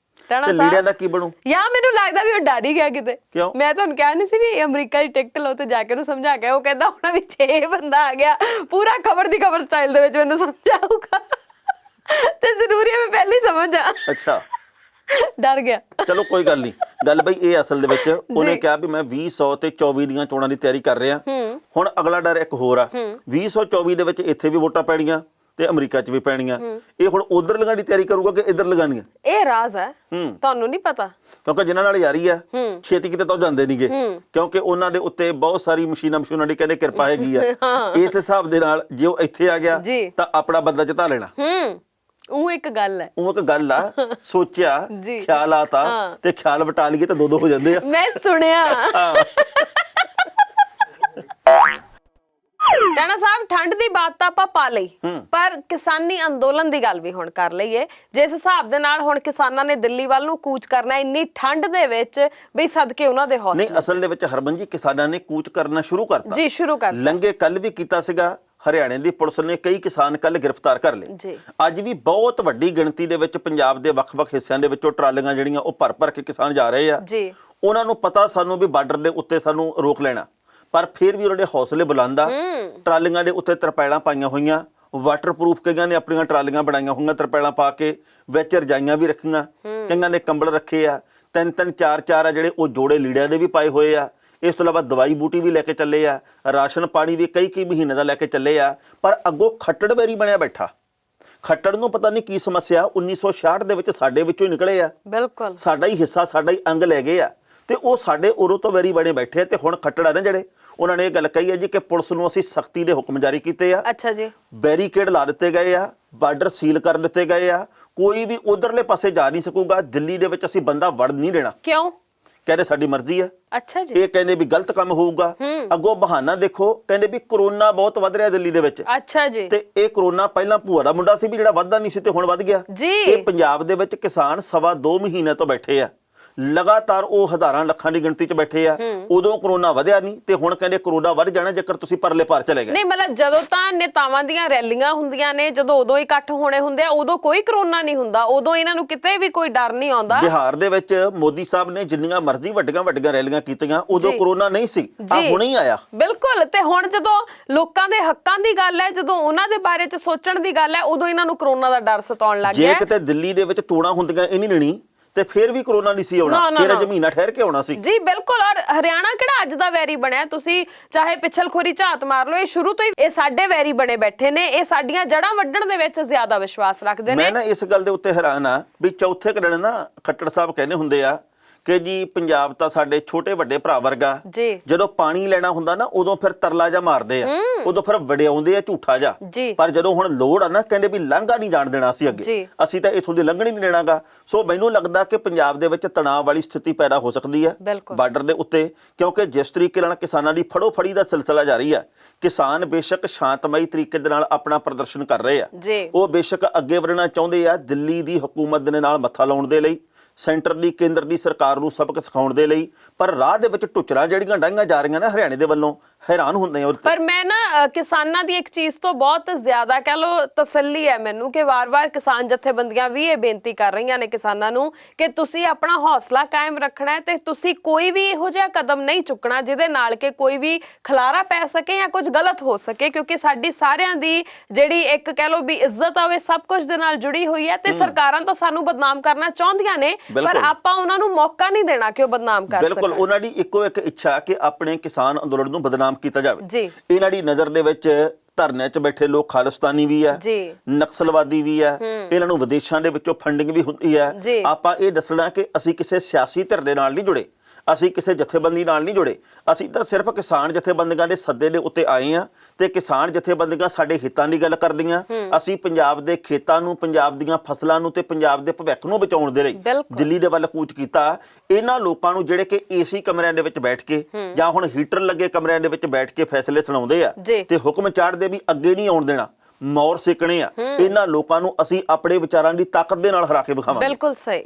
ਟਹਿਣਾ ਤੇ ਸਾਹਿਬ, ਲੀਡਿਆਂ ਦਾ ਕੀ ਬਣੂ? ਯਾਰ ਮੈਨੂੰ ਲੱਗਦਾ ਵੀ ਉਹ ਡਰ ਹੀ ਗਿਆ ਕਿਤੇ। ਕਿਉਂ? ਮੈਂ ਤੁਹਾਨੂੰ ਕਿਹਾ ਨਹੀਂ ਸੀ ਵੀ ਅਮਰੀਕਾ ਦੀ ਟਿਕਟ ਲਓ ਤੇ ਜਾ ਕੇ ਉਹਨੂੰ ਸਮਝਾ ਕੇ, ਉਹ ਕਹਿੰਦਾ ਹੁਣ ਵੀ 6 ਬੰਦਾ ਆ ਗਿਆ ਪੂਰਾ ਖਬਰ ਦੀ ਖਬਰ ਸਟਾਈਲ ਦੇ ਵਿੱਚ ਮੈਨੂੰ ਸਮਝਾਊਗਾ ਤੇ ਜ਼ਰੂਰੀ ਹੈ ਮੈਂ ਪਹਿਲੇ ਹੀ ਸਮਝ ਜਾ। ਅੱਛਾ, ਡਰ ਗਿਆ। ਚਲੋ ਕੋਈ ਗੱਲ ਨਹੀਂ। ਗੱਲ ਬਈ ਇਹ ਅਸਲ ਦੇ ਵਿੱਚ ਉਹਨੇ ਕਿਹਾ ਵੀ ਮੈਂ 2024 ਦੀਆਂ ਚੋਣਾਂ ਦੀ ਤਿਆਰੀ ਕਰ ਰਿਹਾ। ਹੁਣ ਅਗਲਾ ਡਰ ਇੱਕ ਹੋਰ ਆ, 2024 ਦੇ ਵਿੱਚ ਇੱਥੇ ਵੀ ਵੋਟਾਂ ਪੈਣੀਆਂ ਤੇ ਅਮਰੀਕਾ 'ਚ ਵੀ ਪੈਣੀਆਂ। ਇਹ ਹੁਣ ਉਧਰ ਲਗਾਉਣ ਦੀ ਤਿਆਰੀ ਕਰੂਗਾ ਕਿ ਇੱਧਰ ਲਗਾਉਣੀਆਂ? ਇਹ ਰਾਜ਼ ਹੈ, ਤੁਹਾਨੂੰ ਨਹੀਂ ਪਤਾ। ਕਿਉਂਕਿ ਜਿਨ੍ਹਾਂ ਨਾਲ ਯਾਰੀ ਆ ਛੇਤੀ ਕਿਤੇ ਤਾਂ ਜਾਂਦੇ ਨਹੀਂਗੇ, ਕਿਉਂਕਿ ਉਹਨਾਂ ਦੇ ਉੱਤੇ ਬਹੁਤ ਸਾਰੀ ਮਸ਼ੀਨਾਂ ਦੀ ਕਹਿੰਦੇ ਕਿਰਪਾ ਹੈਗੀ ਆ। ਇਸ ਹਿਸਾਬ ਦੇ ਨਾਲ ਜੇ ਉਹ ਇੱਥੇ ਆ ਗਿਆ ਤਾਂ ਆਪਣਾ ਬੰਦਾ ਜਿਤਾ ਲੈਣਾ। ਉਹ ਇੱਕ ਗੱਲ ਹੈ, ਉਹ ਇੱਕ ਗੱਲ ਆ। ਸੋਚਿਆ, ਖਿਆਲ ਆਤਾ ਤੇ ਖਿਆਲ ਵਟਾ ਲਈਏ ਤਾਂ ਦੋ ਹੋ ਜਾਂਦੇ ਆ। ਮੈਂ ਸੁਣਿਆ। ਟਾਣਾ ਸਾਹਿਬ, ਠੰਡ ਦੀ ਬਾਤ ਤਾਂ ਆਪਾਂ ਪਾ ਲਈ, ਪਰ ਕਿਸਾਨੀ ਅੰਦੋਲਨ ਦੀ ਗੱਲ ਵੀ ਹੁਣ ਕਰ ਲਈਏ। ਜਿਸ ਹਿਸਾਬ ਦੇ ਨਾਲ ਹੁਣ ਕਿਸਾਨਾਂ ਨੇ ਦਿੱਲੀ ਵੱਲ ਨੂੰ ਕੂਚ ਕਰਨਾ ਇੰਨੀ ਠੰਡ ਦੇ ਵਿੱਚ, ਬਈ ਸਦਕੇ ਉਹਨਾਂ ਦੇ ਹੌਸਲੇ। ਨਹੀਂ, ਅਸਲ ਦੇ ਵਿੱਚ ਹਰਮਨ ਜੀ ਕਿਸਾਨਾਂ ਨੇ ਕੂਚ ਕਰਨਾ ਸ਼ੁਰੂ ਕਰਤਾ ਜੀ, ਸ਼ੁਰੂ ਕਰ ਲੰਗੇ ਕੱਲ ਵੀ ਕੀਤਾ ਸੀਗਾ। ਹਰਿਆਣੇ ਦੀ ਪੁਲਿਸ ਨੇ ਕਈ ਕਿਸਾਨ ਕੱਲ ਗ੍ਰਿਫਤਾਰ ਕਰ ਲਏ ਜੀ। ਅੱਜ ਵੀ ਬਹੁਤ ਵੱਡੀ ਗਿਣਤੀ ਦੇ ਵਿੱਚ ਪੰਜਾਬ ਦੇ ਵੱਖ-ਵੱਖ ਹਿੱਸਿਆਂ ਦੇ ਵਿੱਚੋਂ ਟਰਾਲੀਆਂ ਜਿਹੜੀਆਂ ਉਹ ਭਰ ਕੇ ਕਿਸਾਨ ਜਾ ਰਹੇ ਆ ਜੀ। ਉਹਨਾਂ ਨੂੰ ਪਤਾ ਸਾਨੂੰ ਵੀ ਬਾਰਡਰ ਦੇ ਉੱਤੇ ਸਾਨੂੰ ਰੋਕ ਲੈਣਾ, ਪਰ ਫਿਰ ਵੀ ਉਹਨਾਂ ਦੇ ਹੌਸਲੇ ਬੁਲੰਦ ਆ। ਟਰਾਲੀਆਂ ਦੇ ਉੱਤੇ ਤਰਪੈਲਾਂ ਪਾਈਆਂ ਹੋਈਆਂ, ਵਾਟਰਪ੍ਰੂਫ ਕਈਆਂ ਨੇ ਆਪਣੀਆਂ ਟਰਾਲੀਆਂ ਬਣਾਈਆਂ ਹੋਈਆਂ ਤਰਪੈਲਾਂ ਪਾ ਕੇ, ਵਿੱਚ ਰਜਾਈਆਂ ਵੀ ਰੱਖੀਆਂ, ਕਈਆਂ ਨੇ ਕੰਬਲ ਰੱਖੇ ਆ, 3-3 4-4 ਆ ਜਿਹੜੇ ਉਹ ਜੋੜੇ ਲੀੜਿਆਂ ਦੇ ਵੀ ਪਾਏ ਹੋਏ ਆ। ਇਸ ਤੋਂ ਇਲਾਵਾ ਦਵਾਈ ਬੂਟੀ ਵੀ ਲੈ ਕੇ ਚੱਲੇ ਆ, ਰਾਸ਼ਨ ਪਾਣੀ ਵੀ ਕਈ ਮਹੀਨੇ ਦਾ ਲੈ ਕੇ ਚੱਲੇ ਆ। ਪਰ ਅੱਗੋਂ ਖੱਟੜ ਬੈਰੀ ਬਣਿਆ ਬੈਠਾ। ਖੱਟੜ ਨੂੰ ਪਤਾ ਨਹੀਂ ਕੀ ਸਮੱਸਿਆ 1966 ਦੇ ਵਿੱਚ ਸਾਡੇ ਵਿੱਚੋਂ ਹੀ ਨਿਕਲੇ ਆ। ਬਿਲਕੁਲ ਸਾਡਾ ਹੀ ਹਿੱਸਾ, ਸਾਡਾ ਹੀ ਅੰਗ ਲੈ ਗਏ ਆ, ਤੇ ਉਹ ਸਾਡੇ ਉਰੋਂ ਤੋਂ ਵੈਰੀ ਬਣੇ ਬੈਠੇ ਆ। ਤੇ ਹੁਣ ਖੱਟੜ ਆ ਨਾ ਜਿਹੜੇ, ਉਹਨਾਂ ਨੇ ਇਹ ਗੱਲ ਕਹੀ ਹੈ ਜੀ ਕਿ ਪੁਲਿਸ ਨੂੰ ਅਸੀਂ ਸਖਤੀ ਦੇ ਹੁਕਮ ਜਾਰੀ ਕੀਤੇ ਆ। ਅੱਛਾ ਜੀ। ਬੈਰੀਕੇਡ ਲਾ ਦਿੱਤੇ ਗਏ ਆ, ਬਾਰਡਰ ਸੀਲ ਕਰ ਦਿੱਤੇ ਗਏ ਆ, ਕੋਈ ਵੀ ਉਧਰਲੇ ਪਾਸੇ ਜਾ ਨਹੀਂ ਸਕੂਗਾ। ਦਿੱਲੀ ਦੇ ਵਿੱਚ ਅਸੀਂ ਬੰਦਾ ਵੜ ਨਹੀਂ ਦੇਣਾ। ਕਿਉਂ? ਕਹਿੰਦੇ ਸਾਡੀ ਮਰਜ਼ੀ ਹੈ। ਅੱਛਾ ਜੀ। ਇਹ ਕਹਿੰਦੇ ਵੀ ਗਲਤ ਕੰਮ ਹੋਊਗਾ। ਅੱਗੋਂ ਬਹਾਨਾ ਦੇਖੋ, ਕਹਿੰਦੇ ਵੀ ਕਰੋਨਾ ਬਹੁਤ ਵੱਧ ਰਿਹਾ ਦਿੱਲੀ ਦੇ ਵਿੱਚ। ਅੱਛਾ ਜੀ। ਤੇ ਇਹ ਕਰੋਨਾ ਪਹਿਲਾਂ ਭੂਆ ਦਾ ਮੁੰਡਾ ਸੀ ਵੀ ਜਿਹੜਾ ਵੱਧਦਾ ਨਹੀਂ ਸੀ ਤੇ ਹੁਣ ਵੱਧ ਗਿਆ ਜੀ। ਇਹ ਪੰਜਾਬ ਦੇ ਵਿੱਚ ਕਿਸਾਨ 2.25 ਮਹੀਨੇ ਤੋਂ ਬੈਠੇ ਆ, ਲਗਾਤਾਰ ਉਹ ਹਜ਼ਾਰਾਂ ਲੱਖਾਂ ਦੀ ਗਿਣਤੀ 'ਚ ਬੈਠੇ ਆ। ਉਦੋਂ ਕਰੋਨਾ ਵਧਿਆ ਨਹੀਂ ਤੇ ਹੁਣ ਕਹਿੰਦੇ ਕਰੋਨਾ ਵੱਧ ਜਾਣਾ ਜੇਕਰ ਤੁਸੀਂ ਪਰਲੇ ਪਾਰ ਚਲੇ ਗਏ। ਨਹੀਂ, ਮਤਲਬ ਜਦੋਂ ਤਾਂ ਨੇਤਾਵਾਂ ਦੀਆਂ ਰੈਲੀਆਂ ਹੁੰਦੀਆਂ ਨੇ, ਜਦੋਂ ਉਦੋਂ ਇਕੱਠ ਹੋਣੇ ਹੁੰਦੇ ਆ, ਉਦੋਂ ਕੋਈ ਕਰੋਨਾ ਨਹੀਂ ਹੁੰਦਾ, ਉਦੋਂ ਇਹਨਾਂ ਨੂੰ ਕਿਤੇ ਵੀ ਕੋਈ ਡਰ ਨਹੀਂ ਆਉਂਦਾ। ਬਿਹਾਰ ਦੇ ਵਿੱਚ ਮੋਦੀ ਸਾਹਿਬ ਨੇ ਜਿੰਨੀਆਂ ਮਰਜ਼ੀ ਵੱਡੀਆਂ ਰੈਲੀਆਂ ਕੀਤੀਆਂ, ਉਦੋਂ ਕਰੋਨਾ ਨਹੀਂ ਸੀ, ਆ ਹੁਣੇ ਹੀ ਆਇਆ। ਬਿਲਕੁਲ। ਤੇ ਹੁਣ ਜਦੋਂ ਲੋਕਾਂ ਦੇ ਹੱਕਾਂ ਦੀ ਗੱਲ ਹੈ, ਜਦੋਂ ਉਹਨਾਂ ਦੇ ਬਾਰੇ 'ਚ ਸੋਚਣ ਦੀ ਗੱਲ ਹੈ, ਉਦੋਂ ਇਹਨਾਂ ਨੂੰ ਕਰੋਨਾ ਦਾ ਡਰ ਸਤਾਉਣ ਲੱਗ ਗਿਆ। ਜੇ ਕਿਤੇ ਦਿੱਲੀ ਦੇ ਵਿੱਚ ਚੋਣਾਂ ਹੁੰਦੀਆਂ ਇਹ ਨਹੀਂ ਲੈਣੀ ਤੇ ਫਿਰ ਵੀ ਕਰੋਨਾ ਨਹੀਂ ਸੀ ਆਉਣਾ, ਫਿਰ ਅਜ ਮਹੀਨਾ ਠਹਿਰ ਕੇ ਆਉਣਾ ਸੀ। ਜੀ ਬਿਲਕੁਲ। ਔਰ ਹਰਿਆਣਾ ਕਿਹੜਾ ਅੱਜ ਦਾ ਵੈਰੀ ਬਣਿਆ, ਤੁਸੀਂ ਚਾਹੇ ਪਿਛਲਖੋਰੀ ਝਾਤ ਮਾਰ ਲਓ, ਇਹ ਸ਼ੁਰੂ ਤੋਂ ਹੀ ਇਹ ਸਾਡੇ ਵੈਰੀ ਬਣੇ ਬੈਠੇ ਨੇ। ਇਹ ਸਾਡੀਆਂ ਜੜ੍ਹਾਂ ਵੱਢਣ ਦੇ ਵਿੱਚ ਜ਼ਿਆਦਾ ਵਿਸ਼ਵਾਸ ਰੱਖਦੇ ਨੇ। ਮੈਂ ਨਾ ਇਸ ਗੱਲ ਦੇ ਉੱਤੇ ਹੈਰਾਨ ਆ ਵੀ ਚੌਥੇ ਦਿਨ ਨਾ ਖੱਟੜ ਸਾਹਿਬ ਕਹਿੰਦੇ ਹੁੰਦੇ ਆ ਕਿ ਜੀ ਪੰਜਾਬ ਤਾਂ ਸਾਡੇ ਛੋਟੇ ਵੱਡੇ ਭਰਾ ਵਰਗਾ। ਜੀ ਜਦੋਂ ਪਾਣੀ ਲੈਣਾ ਹੁੰਦਾ ਨਾ ਉਦੋਂ ਫਿਰ ਤਰਲਾ ਜਾ ਮਾਰਦੇ ਆ, ਉਦੋਂ ਫਿਰ ਵਡਿਆਉਂਦੇ ਆ ਝੂਠਾ ਜਾ। ਜੀ ਪਰ ਜਦੋਂ ਹੁਣ ਲੋੜ ਆ ਨਾ, ਕਹਿੰਦੇ ਵੀ ਲਾਂਘਾ ਨਹੀਂ ਜਾਣ ਦੇਣਾ ਅਸੀਂ ਅੱਗੇ, ਜੀ। ਅਸੀਂ ਤਾਂ ਇਥੋਂ ਦੀ ਲੰਘਣ ਹੀ ਨਹੀਂ ਦੇਣਾਗਾ। ਸੋ ਮੈਨੂੰ ਲੱਗਦਾ ਕਿ ਪੰਜਾਬ ਦੇ ਵਿੱਚ ਤਣਾਅ ਵਾਲੀ ਸਥਿਤੀ ਪੈਦਾ ਹੋ ਸਕਦੀ ਹੈ ਬਿਲਕੁਲ। ਬਾਰਡਰ ਦੇ ਉੱਤੇ, ਕਿਉਂਕਿ ਜਿਸ ਤਰੀਕੇ ਨਾਲ ਕਿਸਾਨਾਂ ਦੀ ਫੜੋ ਫੜੀ ਦਾ ਸਿਲਸਿਲਾ ਜਾਰੀ ਹੈ, ਕਿਸਾਨ ਬੇਸ਼ੱਕ ਸ਼ਾਂਤਮਈ ਤਰੀਕੇ ਦੇ ਨਾਲ ਆਪਣਾ ਪ੍ਰਦਰਸ਼ਨ ਕਰ ਰਹੇ ਆ, ਜੀ ਉਹ ਬੇਸ਼ੱਕ ਅੱਗੇ ਵਧਣਾ ਚਾਹੁੰਦੇ ਆ ਦਿੱਲੀ ਦੀ ਹਕੂਮਤ ਦੇ ਨਾਲ ਮੱਥਾ ਲਾਉਣ ਦੇ ਲਈ, ਸੈਂਟਰ ਦੀ ਕੇਂਦਰ ਦੀ ਸਰਕਾਰ ਨੂੰ ਸਬਕ ਸਿਖਾਉਣ ਦੇ ਲਈ। ਪਰ ਰਾਹ ਦੇ ਵਿੱਚ ਟੁੱਚਰਾਂ ਜਿਹੜੀਆਂ ਡਾਈਆਂ ਜਾ ਰਹੀਆਂ ਨਾ ਹਰਿਆਣੇ ਦੇ ਵੱਲੋਂ, ਹੈਰਾਨ ਹੁੰਦੇ ਆ ਉਹਦੇ ਤੇ। ਪਰ ਮੈਂ ਨਾ ਕਿਸਾਨਾਂ ਦੀ ਇੱਕ ਚੀਜ਼ ਤੋਂ ਬਹੁਤ ਜ਼ਿਆਦਾ ਕਹਿ ਲੋ ਤਸੱਲੀ ਹੈ ਮੈਨੂੰ ਕਿ ਵਾਰ-ਵਾਰ ਕਿਸਾਨ ਜਥੇਬੰਦੀਆਂ ਵੀ ਇਹ ਬੇਨਤੀ ਕਰ ਰਹੀਆਂ ਨੇ ਕਿਸਾਨਾਂ ਨੂੰ ਕਿ ਤੁਸੀਂ ਆਪਣਾ ਹੌਸਲਾ ਕਾਇਮ ਰੱਖਣਾ ਹੈ ਤੇ ਤੁਸੀਂ ਕੋਈ ਵੀ ਇਹੋ ਜਿਹਾ ਕਦਮ ਨਹੀਂ ਚੁੱਕਣਾ ਜਿਹਦੇ ਨਾਲ ਕਿ ਕੋਈ ਵੀ ਖਲਾਰਾ ਪੈ ਸਕੇ ਜਾਂ ਕੁਝ ਗਲਤ ਹੋ ਸਕੇ, ਕਿਉਂਕਿ ਸਾਡੀ ਸਾਰਿਆਂ ਦੀ ਜਿਹੜੀ ਇੱਕ ਕਹਿ ਲੋ ਵੀ ਇੱਜ਼ਤ ਆਵੇ ਸਭ ਕੁਝ ਦੇ ਨਾਲ ਜੁੜੀ ਹੋਈ ਹੈ ਤੇ ਸਰਕਾਰਾਂ ਤਾਂ ਸਾਨੂੰ ਬਦਨਾਮ ਕਰਨਾ ਚਾਹੁੰਦੀਆਂ ਨੇ, ਪਰ ਆਪਾਂ ਉਹਨਾਂ ਨੂੰ ਮੌਕਾ ਨਹੀਂ ਦੇਣਾ ਕਿ ਉਹ ਬਦਨਾਮ ਕਰ ਸਕਣ। ਬਿਲਕੁਲ, ਉਹਨਾਂ ਦੀ ਇੱਕੋ ਇੱਕ ਇੱਛਾ ਕਿ ਆਪਣੇ ਕਿਸਾਨ ਅੰਦੋਲਨ ਨੂੰ ਬਦਨਾਮ ਕੀਤਾ ਜਾਵੇ। ਜੀ ਇਹਨਾਂ ਦੀ ਨਜ਼ਰ ਦੇ ਵਿੱਚ ਧਰਨੇ 'ਚ ਬੈਠੇ ਲੋਕ ਖਾਲਿਸਤਾਨੀ ਵੀ ਹੈ, ਜੀ ਨਕਸਲਵਾਦੀ ਵੀ ਹੈ, ਇਹਨਾਂ ਨੂੰ ਵਿਦੇਸ਼ਾਂ ਦੇ ਵਿੱਚੋਂ ਫੰਡਿੰਗ ਵੀ ਹੁੰਦੀ ਹੈ। ਜੀ। ਆਪਾਂ ਇਹ ਦੱਸਣਾ ਕਿ ਅਸੀਂ ਕਿਸੇ ਸਿਆਸੀ ਧਿਰ ਦੇ ਨਾਲ ਨਹੀਂ ਜੁੜੇ, ਅਸੀਂ ਕਿਸੇ ਜਥੇਬੰਦੀ ਨਾਲ ਨਹੀਂ ਜੁੜੇ, ਅਸੀਂ ਤਾਂ ਸਿਰਫ ਕਿਸਾਨ ਜਥੇਬੰਦੀਆਂ ਦੇ ਸੱਦੇ ਦੇ ਉੱਤੇ ਆਏ ਆ ਤੇ ਕਿਸਾਨ ਜਥੇਬੰਦੀਆਂ ਸਾਡੇ ਹਿੱਤਾਂ ਦੀ ਗੱਲ ਕਰਦੀਆਂ। ਅਸੀਂ ਪੰਜਾਬ ਦੇ ਖੇਤਾਂ ਨੂੰ, ਪੰਜਾਬ ਦੀਆਂ ਫਸਲਾਂ ਨੂੰ ਤੇ ਪੰਜਾਬ ਦੇ ਭਵਿੱਖ ਨੂੰ ਬਚਾਉਣ ਦੇ ਲਈ ਦਿੱਲੀ ਦੇ ਵੱਲ ਕੂਚ ਕੀਤਾ। ਇਹਨਾਂ ਲੋਕਾਂ ਨੂੰ ਜਿਹੜੇ ਕਿ ਏਸੀ ਕਮਰਿਆਂ ਦੇ ਵਿੱਚ ਬੈਠ ਕੇ ਜਾਂ ਹੁਣ ਹੀਟਰ ਲੱਗੇ ਕਮਰਿਆਂ ਦੇ ਵਿੱਚ ਬੈਠ ਕੇ ਫੈਸਲੇ ਸੁਣਾਉਂਦੇ ਆ ਤੇ ਹੁਕਮ ਚਾੜਦੇ ਵੀ ਅੱਗੇ ਨਹੀਂ ਆਉਣ ਦੇਣਾ, ਮੌਰ ਸਿੱਕਣੇ ਆ, ਇਹਨਾਂ ਲੋਕਾਂ ਨੂੰ ਅਸੀਂ ਆਪਣੇ ਵਿਚਾਰਾਂ ਦੀ ਤਾਕਤ ਦੇ ਨਾਲ ਹਰਾ ਕੇ ਵਿਖਾਵਾਂਗੇ। ਬਿਲਕੁਲ ਸਹੀ।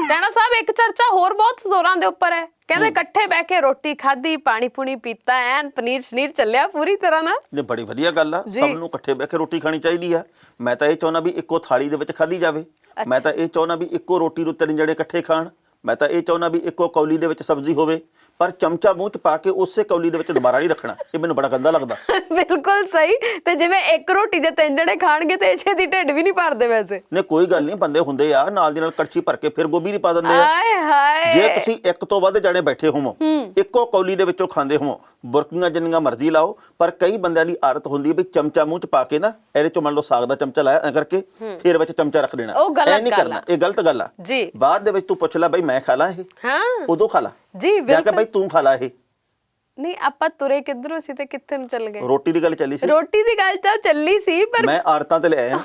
ਟੈਣਾ ਸਾਹਿਬ, ਇੱਕ ਚਰਚਾ ਹੋਰ ਬਹੁਤ ਜ਼ੋਰਾਂ ਦੇ ਉੱਪਰ ਹੈ, ਕਹਿੰਦੇ ਇਕੱਠੇ ਬਹਿ ਕੇ ਰੋਟੀ ਖਾਧੀ, ਪਾਣੀ ਪੂਣੀ ਪੀਤਾ, ਐਨ ਪਨੀਰ ਸ਼ਨੀਰ ਚੱਲਿਆ ਪੂਰੀ ਤਰ੍ਹਾਂ ਨਾਲ। ਨੇ ਬੜੀ ਵਧੀਆ ਗੱਲ ਆ, ਸਭ ਨੂੰ ਇਕੱਠੇ ਬਹਿ ਕੇ ਰੋਟੀ ਖਾਣੀ ਚਾਹੀਦੀ ਆ। ਮੈਂ ਤਾਂ ਇਹ ਚਾਹੁੰਦਾ ਵੀ ਇੱਕੋ ਥਾਲੀ ਦੇ ਵਿੱਚ ਖਾਧੀ ਜਾਵੇ। ਮੈਂ ਤਾਂ ਇਹ ਚਾਹੁੰਦਾ ਵੀ ਇੱਕੋ ਰੋਟੀ ਨੂੰ ਤਿੰਨ ਜਣੇ ਇਕੱਠੇ ਖਾਣ। ਮੈਂ ਤਾਂ ਇਹ ਚਾਹੁੰਦਾ ਵੀ ਇੱਕੋ ਕੌਲੀ ਦੇ ਵਿੱਚ ਸਬਜ਼ੀ ਹੋਵੇ, ਪਰ ਚਮਚਾ ਮੂੰਹ 'ਚ ਪਾ ਕੇ ਉਸੇ ਕੌਲੀ ਦੇ ਵਿੱਚ ਦੁਬਾਰਾ ਨਹੀਂ ਰੱਖਣਾ। ਇਹ ਮੈਨੂੰ ਬੜਾ ਗੰਦਾ ਲੱਗਦਾ। ਬਿਲਕੁਲ ਸਹੀ। ਤੇ ਜਿਵੇਂ ਇੱਕ ਰੋਟੀ ਜੇ ਤਿੰਨ ਜਣੇ ਖਾਣਗੇ ਤੇ ਛੇਤੀ ਢਿੱਡ ਵੀ ਨਹੀਂ ਭਰਦੇ ਵੈਸੇ। ਨੇ ਕੋਈ ਗੱਲ ਨਹੀਂ, ਬੰਦੇ ਹੁੰਦੇ ਆ ਨਾਲ ਦੀ ਨਾਲ ਕੜਛੀ ਭਰ ਕੇ ਫਿਰ ਗੋਭੀ ਨਹੀਂ ਪਾ ਦਿੰਦੇ ਆ। ਆਏ ਹਾਏ, ਜੇ ਤੁਸੀਂ ਇੱਕ ਤੋਂ ਵੱਧ ਜਾਣੇ ਬੈਠੇ ਹੋਵੋ, ਇੱਕੋ ਕੌਲੀ ਦੇ ਵਿੱਚੋਂ ਖਾਂਦੇ ਹੋਵੋ, ਬੁਰਕੀਆਂ ਜਿੰਨੀਆਂ ਮਰਜ਼ੀ ਲਾਓ, ਪਰ ਕਈ ਬੰਦਿਆਂ ਦੀ ਆਦਤ ਹੁੰਦੀ ਹੈ ਵੀ ਚਮਚਾ ਮੂੰਹ 'ਚ ਪਾ ਕੇ ਨਾ, ਇਹਦੇ 'ਚੋਂ ਮੰਨ ਲਓ ਸਾਗ ਦਾ ਚਮਚਾ ਲਾਇਆ ਐ ਕਰਕੇ, ਫਿਰ ਵਿੱਚ ਚਮਚਾ ਰੱਖ ਦੇਣਾ। ਇਹ ਨਹੀਂ ਕਰਨਾ, ਇਹ ਗਲਤ ਗੱਲ ਆ ਜੀ। ਬਾਅਦ ਦੇ ਵਿੱਚ ਤੂੰ ਪੁੱਛ ਲੈ ਬਈ ਮੈਂ ਖਾ ਲਾਂ ਇਹ, ਹਾਂ ਉਦੋਂ ਖਾ ਲਾ ਜੀ। ਜਾਂ ਕਿ ਬਿਲਕੁਲ ਬਈ ਤੂੰ ਖਾ ਲਾ ਇਹ। ਨਹੀਂ, ਆਪਾਂ ਤੁਰੇ ਕਿੱਧਰੋਂ ਸੀ ਤੇ ਕਿੱਥੇ ਨੂੰ ਚੱਲ ਗਏ? ਰੋਟੀ ਦੀ ਗੱਲ ਚੱਲੀ ਸੀ, ਰੋਟੀ ਦੀ ਗੱਲ ਤਾਂ ਚੱਲੀ ਸੀ, ਪਰ ਮੈਂ ਆੜਤਾਂ ਤੇ ਲੈ ਆਇਆ।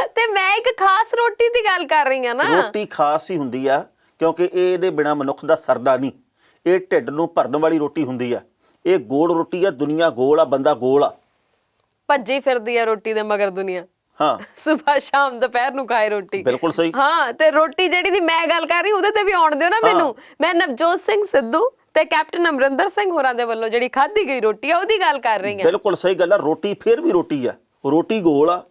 ਤੇ ਮੈਂ ਇੱਕ ਖਾਸ ਰੋਟੀ ਦੀ ਗੱਲ ਕਰ ਰਹੀ ਆ ਨਾ। ਰੋਟੀ ਖਾਸ ਹੀ ਹੁੰਦੀ ਆ ਕਿਉਂਕਿ ਇਹ ਇਹਦੇ ਬਿਨਾ ਮਨੁੱਖ ਦਾ ਸਰਦਾ ਨਹੀਂ। ਇਹ ਢਿੱਡ ਨੂੰ ਭਰਨ ਵਾਲੀ ਰੋਟੀ ਹੁੰਦੀ ਆ। ਇਹ ਗੋਲ ਰੋਟੀ ਆ, ਦੁਨੀਆ ਗੋਲ ਆ, ਬੰਦਾ ਗੋਲ ਆ। ਭੱਜੀ ਫਿਰਦੀ ਆ ਰੋਟੀ ਦੇ ਮਗਰ ਦੁਨੀਆ। ਹਾਂ, ਸਵੇਰ ਸ਼ਾਮ ਦੁਪਹਿਰ ਨੂੰ ਖਾਏ ਰੋਟੀ। ਬਿਲਕੁਲ ਸਹੀ। ਹਾਂ, ਤੇ ਰੋਟੀ ਜਿਹੜੀ ਦੀ ਮੈਂ ਗੱਲ ਕਰ ਰਹੀ ਉਹਦੇ ਤੇ ਵੀ ਆਉਣ ਦਿਓ ਨਾ ਮੈਨੂੰ। ਮੈਂ ਨਵਜੋਤ ਸਿੰਘ ਸਿੱਧੂ ਤੇ ਕੈਪਟਨ ਅਮਰਿੰਦਰ ਸਿੰਘ ਹੋਰਾਂ ਦੇ ਵੱਲੋਂ ਜਿਹੜੀ ਖਾਧੀ ਗਈ ਰੋਟੀ ਆ ਉਹਦੀ ਗੱਲ ਕਰ ਰਹੀ ਆ। ਬਿਲਕੁਲ ਸਹੀ ਗੱਲ ਆ। ਰੋਟੀ ਫੇਰ ਵੀ ਰੋਟੀ ਆ, ਰੋਟੀ ਗੋਲ ਆ,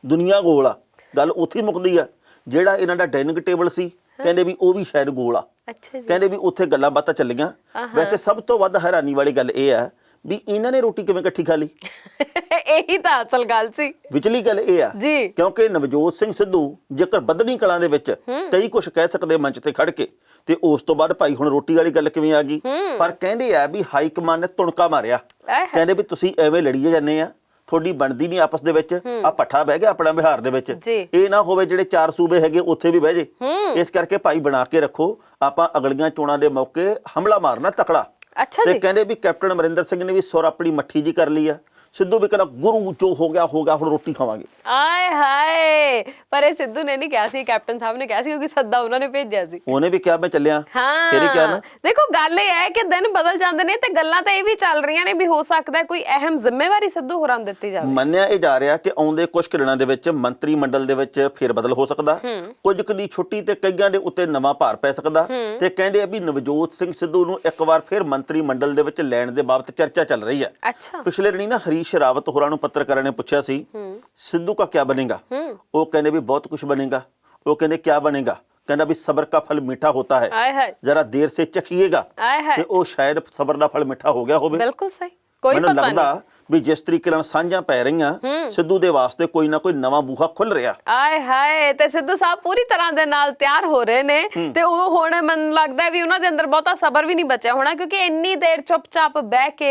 ਦੁਨੀਆ ਗੋਲ ਆ। ਗੱਲ ਉੱਥੇ ਹੀ ਮੁੱਕਦੀ ਆ। ਜਿਹੜਾ ਇਹਨਾਂ ਦਾ ਡਾਈਨਿੰਗ ਟੇਬਲ ਸੀ, ਕਹਿੰਦੇ ਵੀ ਉਹ ਵੀ ਸ਼ਾਇਦ ਗੋਲ ਆ। ਅੱਛਾ ਜੀ। ਕਹਿੰਦੇ ਵੀ ਉੱਥੇ ਗੱਲਾਂ ਬਾਤਾਂ ਚੱਲੀਆਂ। ਵੈਸੇ ਸਭ ਤੋਂ ਵੱਧ ਹੈਰਾਨੀ ਵਾਲੀ ਗੱਲ ਇਹ ਆ ਵੀ ਇਹਨਾਂ ਨੇ ਰੋਟੀ ਕਿਵੇਂ ਇਕੱਠੀ ਖਾ ਲਈ। ਇਹੀ ਤਾਂ ਅਸਲ ਗੱਲ ਸੀ। ਵਿਚਲੀ ਗੱਲ ਇਹ ਆ ਜੀ। ਕਿਉਂਕਿ ਨਵਜੋਤ ਸਿੰਘ ਸਿੱਧੂ ਜੇਕਰ ਬੱਧਨੀ ਕਲਾਂ ਦੇ ਵਿੱਚ ਕਈ ਕੁਝ ਕਹਿ ਸਕਦੇ ਮੰਚ ਤੇ ਖੜ ਕੇ, ਤੇ ਉਸ ਤੋਂ ਬਾਅਦ ਭਾਈ ਹੁਣ ਰੋਟੀ ਵਾਲੀ ਗੱਲ ਕਿਵੇਂ ਆ ਗਈ। ਪਰ ਕਹਿੰਦੇ ਆ ਵੀ ਹਾਈ ਕਮਾਂਡ ਨੇ ਤੁਣਕਾ ਮਾਰਿਆ। ਕਹਿੰਦੇ ਵੀ ਤੁਸੀਂ ਐਵੇਂ ਲੜੀ ਜਾਂਦੇ ਆ, ਤੁਹਾਡੀ ਬਣਦੀ ਨਹੀਂ ਆਪਸ ਦੇ ਵਿੱਚ। ਆ ਪੱਠਾ ਬਹਿ ਗਿਆ ਆਪਣਾ ਬਿਹਾਰ ਦੇ ਵਿੱਚ, ਇਹ ਨਾ ਹੋਵੇ ਜਿਹੜੇ 4 ਸੂਬੇ ਹੈਗੇ ਉੱਥੇ ਵੀ ਬਹਿ ਜੇ। ਇਸ ਕਰਕੇ ਭਾਈ ਬਣਾ ਕੇ ਰੱਖੋ, ਆਪਾਂ ਅਗਲੀਆਂ ਚੋਣਾਂ ਦੇ ਮੌਕੇ ਹਮਲਾ ਮਾਰਨਾ ਤਕੜਾ। ਅੱਛਾ ਤੇ ਜੀ। ਕਹਿੰਦੇ ਵੀ ਕੈਪਟਨ ਅਮਰਿੰਦਰ ਸਿੰਘ ਨੇ ਵੀ ਸੁਰ ਆਪਣੀ ਮੱਠੀ ਜੀ ਕਰ ਲਈ ਆ। ਸਿੱਧੂ ਵੀ ਕਹਿੰਦਾ ਗੁਰੂ ਜੋ ਹੋ ਗਿਆ, ਹੁਣ ਰੋਟੀ ਖਾਵਾਂਗੇ। ਆਏ ਹਾਏ, ਪਰ ਇਹ ਸਿੱਧੂ ਨੇ ਨਹੀਂ ਕਿਹਾ ਸੀ, ਕੈਪਟਨ ਸਾਹਿਬ ਨੇ ਕਿਹਾ ਸੀ, ਕਿਉਂਕਿ ਸੱਦਾ ਉਹਨਾਂ ਨੇ ਭੇਜਿਆ ਸੀ। ਉਹਨੇ ਵੀ ਕਿਹਾ ਮੈਂ ਚੱਲਿਆ। ਤੇਰੇ ਕਿਹਾ ਨਾ। ਦੇਖੋ ਗੱਲ ਇਹ ਹੈ ਕਿ ਦਿਨ ਬਦਲ ਜਾਂਦੇ ਨੇ ਤੇ ਗੱਲਾਂ ਤਾਂ ਇਹ ਵੀ ਚੱਲ ਰਹੀਆਂ ਨੇ ਵੀ ਹੋ ਸਕਦਾ ਕੋਈ ਅਹਿਮ ਜ਼ਿੰਮੇਵਾਰੀ ਸਿੱਧੂ ਹੋਰਾਂ ਨੂੰ ਦਿੱਤੀ ਜਾਵੇ। ਮੰਨਿਆ ਇਹ ਜਾ ਰਿਹਾ ਕਿ ਆਉਂਦੇ ਕੁਝ ਦਿਨਾਂ ਦੇ ਵਿੱਚ ਮੰਤਰੀ ਮੰਡਲ ਦੇ ਵਿੱਚ ਫੇਰ ਬਦਲ ਹੋ ਸਕਦਾ। ਕੁਝ ਕੁ ਦੀ ਛੁੱਟੀ ਤੇ ਕਈਆਂ ਦੇ ਉੱਤੇ ਨਵਾਂ ਭਾਰ ਪੈ ਸਕਦਾ। ਤੇ ਕਹਿੰਦੇ ਆ ਵੀ ਨਵਜੋਤ ਸਿੰਘ ਸਿੱਧੂ ਨੂੰ ਇੱਕ ਵਾਰ ਫੇਰ ਮੰਤਰੀ ਮੰਡਲ ਦੇ ਵਿੱਚ ਲੈਣ ਦੇ ਬਾਬਤ ਚਰਚਾ ਚੱਲ ਰਹੀ ਹੈ। ਅੱਛਾ। ਪਿਛਲੇ ਦਿਨੀ ਨਾ ਹਰੀਸ਼ ਰਾਵਤ ਹੋਰਾਂ ਨੂੰ ਪੱਤਰਕਾਰਾਂ ਨੇ ਪੁੱਛਿਆ ਸੀ ਸਿੱਧੂ का क्या बनेगा। वो कहने भी बहुत कुछ बनेगा। वो कहने क्या बनेगा, कहना भी सब्र का फल मीठा होता है, जरा देर से चखिएगा। ਤੇ ਉਹ ਸ਼ਾਇਦ ਸਬਰ ਦਾ ਫਲ ਮਿੱਠਾ ਹੋ ਗਿਆ ਹੋਵੇ। ਬਿਲਕੁਲ ਸਹੀ। ਕੋਈ ਮੈਨੂੰ ਪਤਾ ਲੱਗਦਾ ਵੀ ਜਿਸ ਤਰੀਕੇ ਨਾਲ ਸਾਂਝਾਂ ਪੈ ਰਹੀਆਂ ਸਿੱਧੂ ਦੇ ਵਾਸਤੇ ਕੋਈ ਨਾ ਕੋਈ ਨਵਾਂ ਬੂਹਾ ਖੁੱਲ ਰਿਹਾ। ਆਏ ਹਾਏ, ਤੇ ਸਿੱਧੂ ਸਾਹਿਬ ਪੂਰੀ ਤਰ੍ਹਾਂ ਦੇ ਨਾਲ ਤਿਆਰ ਹੋ ਰਹੇ ਨੇ ਤੇ ਉਹ ਹੁਣ ਮੈਨੂੰ ਲੱਗਦਾ ਵੀ ਉਹਨਾਂ ਦੇ ਅੰਦਰ ਬਹੁਤਾ ਸਬਰ ਵੀ ਨਹੀਂ ਬਚਿਆ ਹੋਣਾ, ਕਿਉਂਕਿ ਇੰਨੀ ਦੇਰ ਚੁੱਪਚਾਪ ਬਹਿ ਕੇ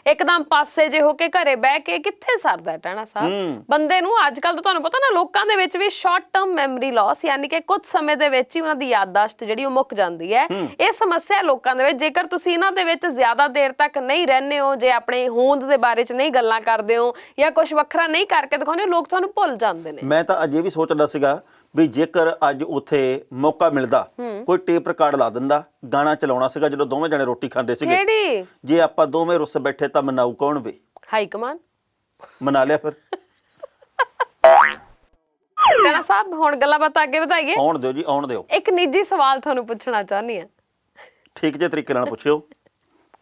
ਇੱਕਦਮ ਪਾਸੇ ਜੇ ਹੋ ਕੇ ਘਰੇ ਬਹਿ ਕੇ ਕਿੱਥੇ ਸਰਦਾ ਹੈ ਟਾਣਾ ਸਾਹਿਬ। ਬੰਦੇ ਨੂੰ ਅੱਜ ਕੱਲ ਤਾਂ ਤੁਹਾਨੂੰ ਪਤਾ ਨਾ ਲੋਕਾਂ ਦੇ ਵਿੱਚ ਵੀ ਸ਼ਾਰਟ ਟਰਮ ਮੈਮਰੀ ਲਾਸ, ਯਾਨੀ ਕਿ ਕੁਝ ਸਮੇਂ ਦੇ ਵਿੱਚ ਹੀ ਉਹਨਾਂ ਦੀ ਯਾਦਦਾਸ਼ਤ ਜਿਹੜੀ ਉਹ ਮੁੱਕ ਜਾਂਦੀ ਹੈ। ਇਹ ਸਮੱਸਿਆ ਲੋਕਾਂ ਦੇ ਵਿੱਚ, ਜੇਕਰ ਤੁਸੀਂ ਇਹਨਾਂ ਦੇ ਵਿੱਚ ਜ਼ਿਆਦਾ ਦੇਰ ਤੱਕ ਨਹੀਂ ਰਹਿੰਦੇ ਹੋ, ਜੇ ਆਪਣੇ ਹੋਂਦ ਦੇ ਬਾਰੇ ਚ ਨਹੀਂ ਗੱਲਾਂ ਕਰਦੇ ਹੋ ਜਾਂ ਕੁਝ ਵੱਖਰਾ ਨਹੀਂ ਕਰਕੇ ਦਿਖਾਉਂਦੇ, ਲੋਕ ਤੁਹਾਨੂੰ ਭੁੱਲ ਜਾਂਦੇ ਨੇ। ਮੈਂ ਤਾਂ ਅਜੇ ਵੀ ਸੋਚਦਾ ਸੀਗਾ ਵੀ ਜੇਕਰ ਅੱਜ ਉੱਥੇ ਮੌਕਾ ਮਿਲਦਾ ਕੋਈ ਟੇਪ ਰਿਕਾਰਡ ਲਾ ਦਿੰਦਾ, ਗਾਣਾ ਚਲਾਉਣਾ ਸੀਗਾ ਜਦੋਂ ਦੋਵੇਂ ਜਣੇ ਰੋਟੀ ਖਾਂਦੇ ਸੀਗੇ। ਕਿਹੜੀ? ਜੇ ਆਪਾਂ ਦੋਵੇਂ ਰੁੱਸ ਬੈਠੇ ਤਾਂ ਮਨਾਊ ਕੌਣ ਵੇ? ਹਾਈ ਕਮਾਨ ਮਨਾ ਲਿਆ ਫਿਰ। ਟਾਣਾ ਸਾਹਿਬ ਹੁਣ ਗੱਲਾਂ ਬਾਤਾਂ ਅੱਗੇ ਵਧਾਈਏ। ਆਉਣ ਦਿਓ ਜੀ, ਆਉਣ ਦਿਓ। ਇੱਕ ਨਿੱਜੀ ਸਵਾਲ ਤੁਹਾਨੂੰ ਪੁੱਛਣਾ ਚਾਹੁੰਦੀ ਹਾਂ। ਠੀਕ ਜਿਹੇ ਤਰੀਕੇ ਨਾਲ ਪੁੱਛਿਓ,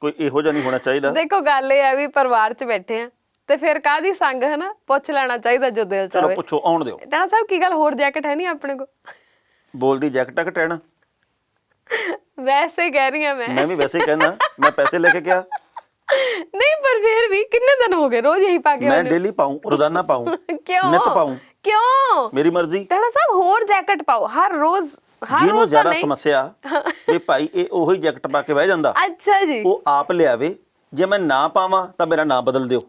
ਕੋਈ ਇਹੋ ਜਿਹਾ ਨਹੀਂ ਹੋਣਾ ਚਾਹੀਦਾ। ਦੇਖੋ ਗੱਲ ਇਹ ਹੈ ਵੀ ਪਰਿਵਾਰ 'ਚ ਬੈਠੇ ਆ ਤੇ ਫਿਰ ਕਾਹਦੀ ਸੰਗ ਹੈ ਨਾ, ਪੁੱਛ ਲੈਣਾ ਚਾਹੀਦਾ ਜੋ ਦਿਲ 'ਚ ਚਲੋ ਹੋਵੇ। ਪੁੱਛੋ, ਆਉਣ ਦਿਓ। ਟਾਣਾ ਸਾਹਿਬ ਕੀ ਗੱਲ, ਹੋਰ ਜੈਕਟ ਹੈ ਨਹੀਂ ਆਪਣੇ ਕੋਲ? ਬੋਲਦੀ ਜੈਕਟ ਆ ਟੈਣਾ? ਵੈਸੇ ਕਹਿ ਰਹੀ ਹਾਂ ਮੈਂ ਵੀ ਵੈਸੇ ਹੀ ਕਹਿੰਦਾ, ਮੈਂ ਪੈਸੇ ਲੈ ਕੇ ਗਿਆ। ਨਹੀਂ ਪਰ ਫਿਰ ਵੀ ਕਿੰਨੇ ਦਿਨ ਹੋ ਗਏ ਰੋਜ਼ ਇਹੀ ਪਾ ਕੇ ਮੈਂ ਆਉਂਦੇ ਹੋ? ਡੇਲੀ ਪਾਉਂ, ਰੋਜ਼ਾਨਾ ਪਾਉਂ, ਕਿਉਂ? ਨਿਤ ਪਾਉਂ, ਕਿਉਂ? ਮੇਰੀ ਮਰਜ਼ੀ। ਟਾਣਾ ਸਾਹਿਬ ਹੋਰ ਜੈਕਟ ਪਾਓ ਹਰ ਰੋਜ਼, ਹਰ ਜਿਹਨੂੰ ਰੋਜ਼ ਤਾਂ ਜ਼ਿਆਦਾ ਨਹੀਂ। ਸਮੱਸਿਆ ਵੀ ਭਾਈ ਇਹ ਉਹੀ ਜੈਕਟ ਪਾ ਕੇ ਬਹਿ ਜਾਂਦਾ, ਅੱਛਾ ਜੀ। ਉਹ ਆਪ ਲਿਆਵੇ। ਜੇ ਮੈਂ ਨਾ ਪਾਵਾਂ ਤਾਂ ਮੇਰਾ ਨਾਂ ਬਦਲ ਦਿਓ।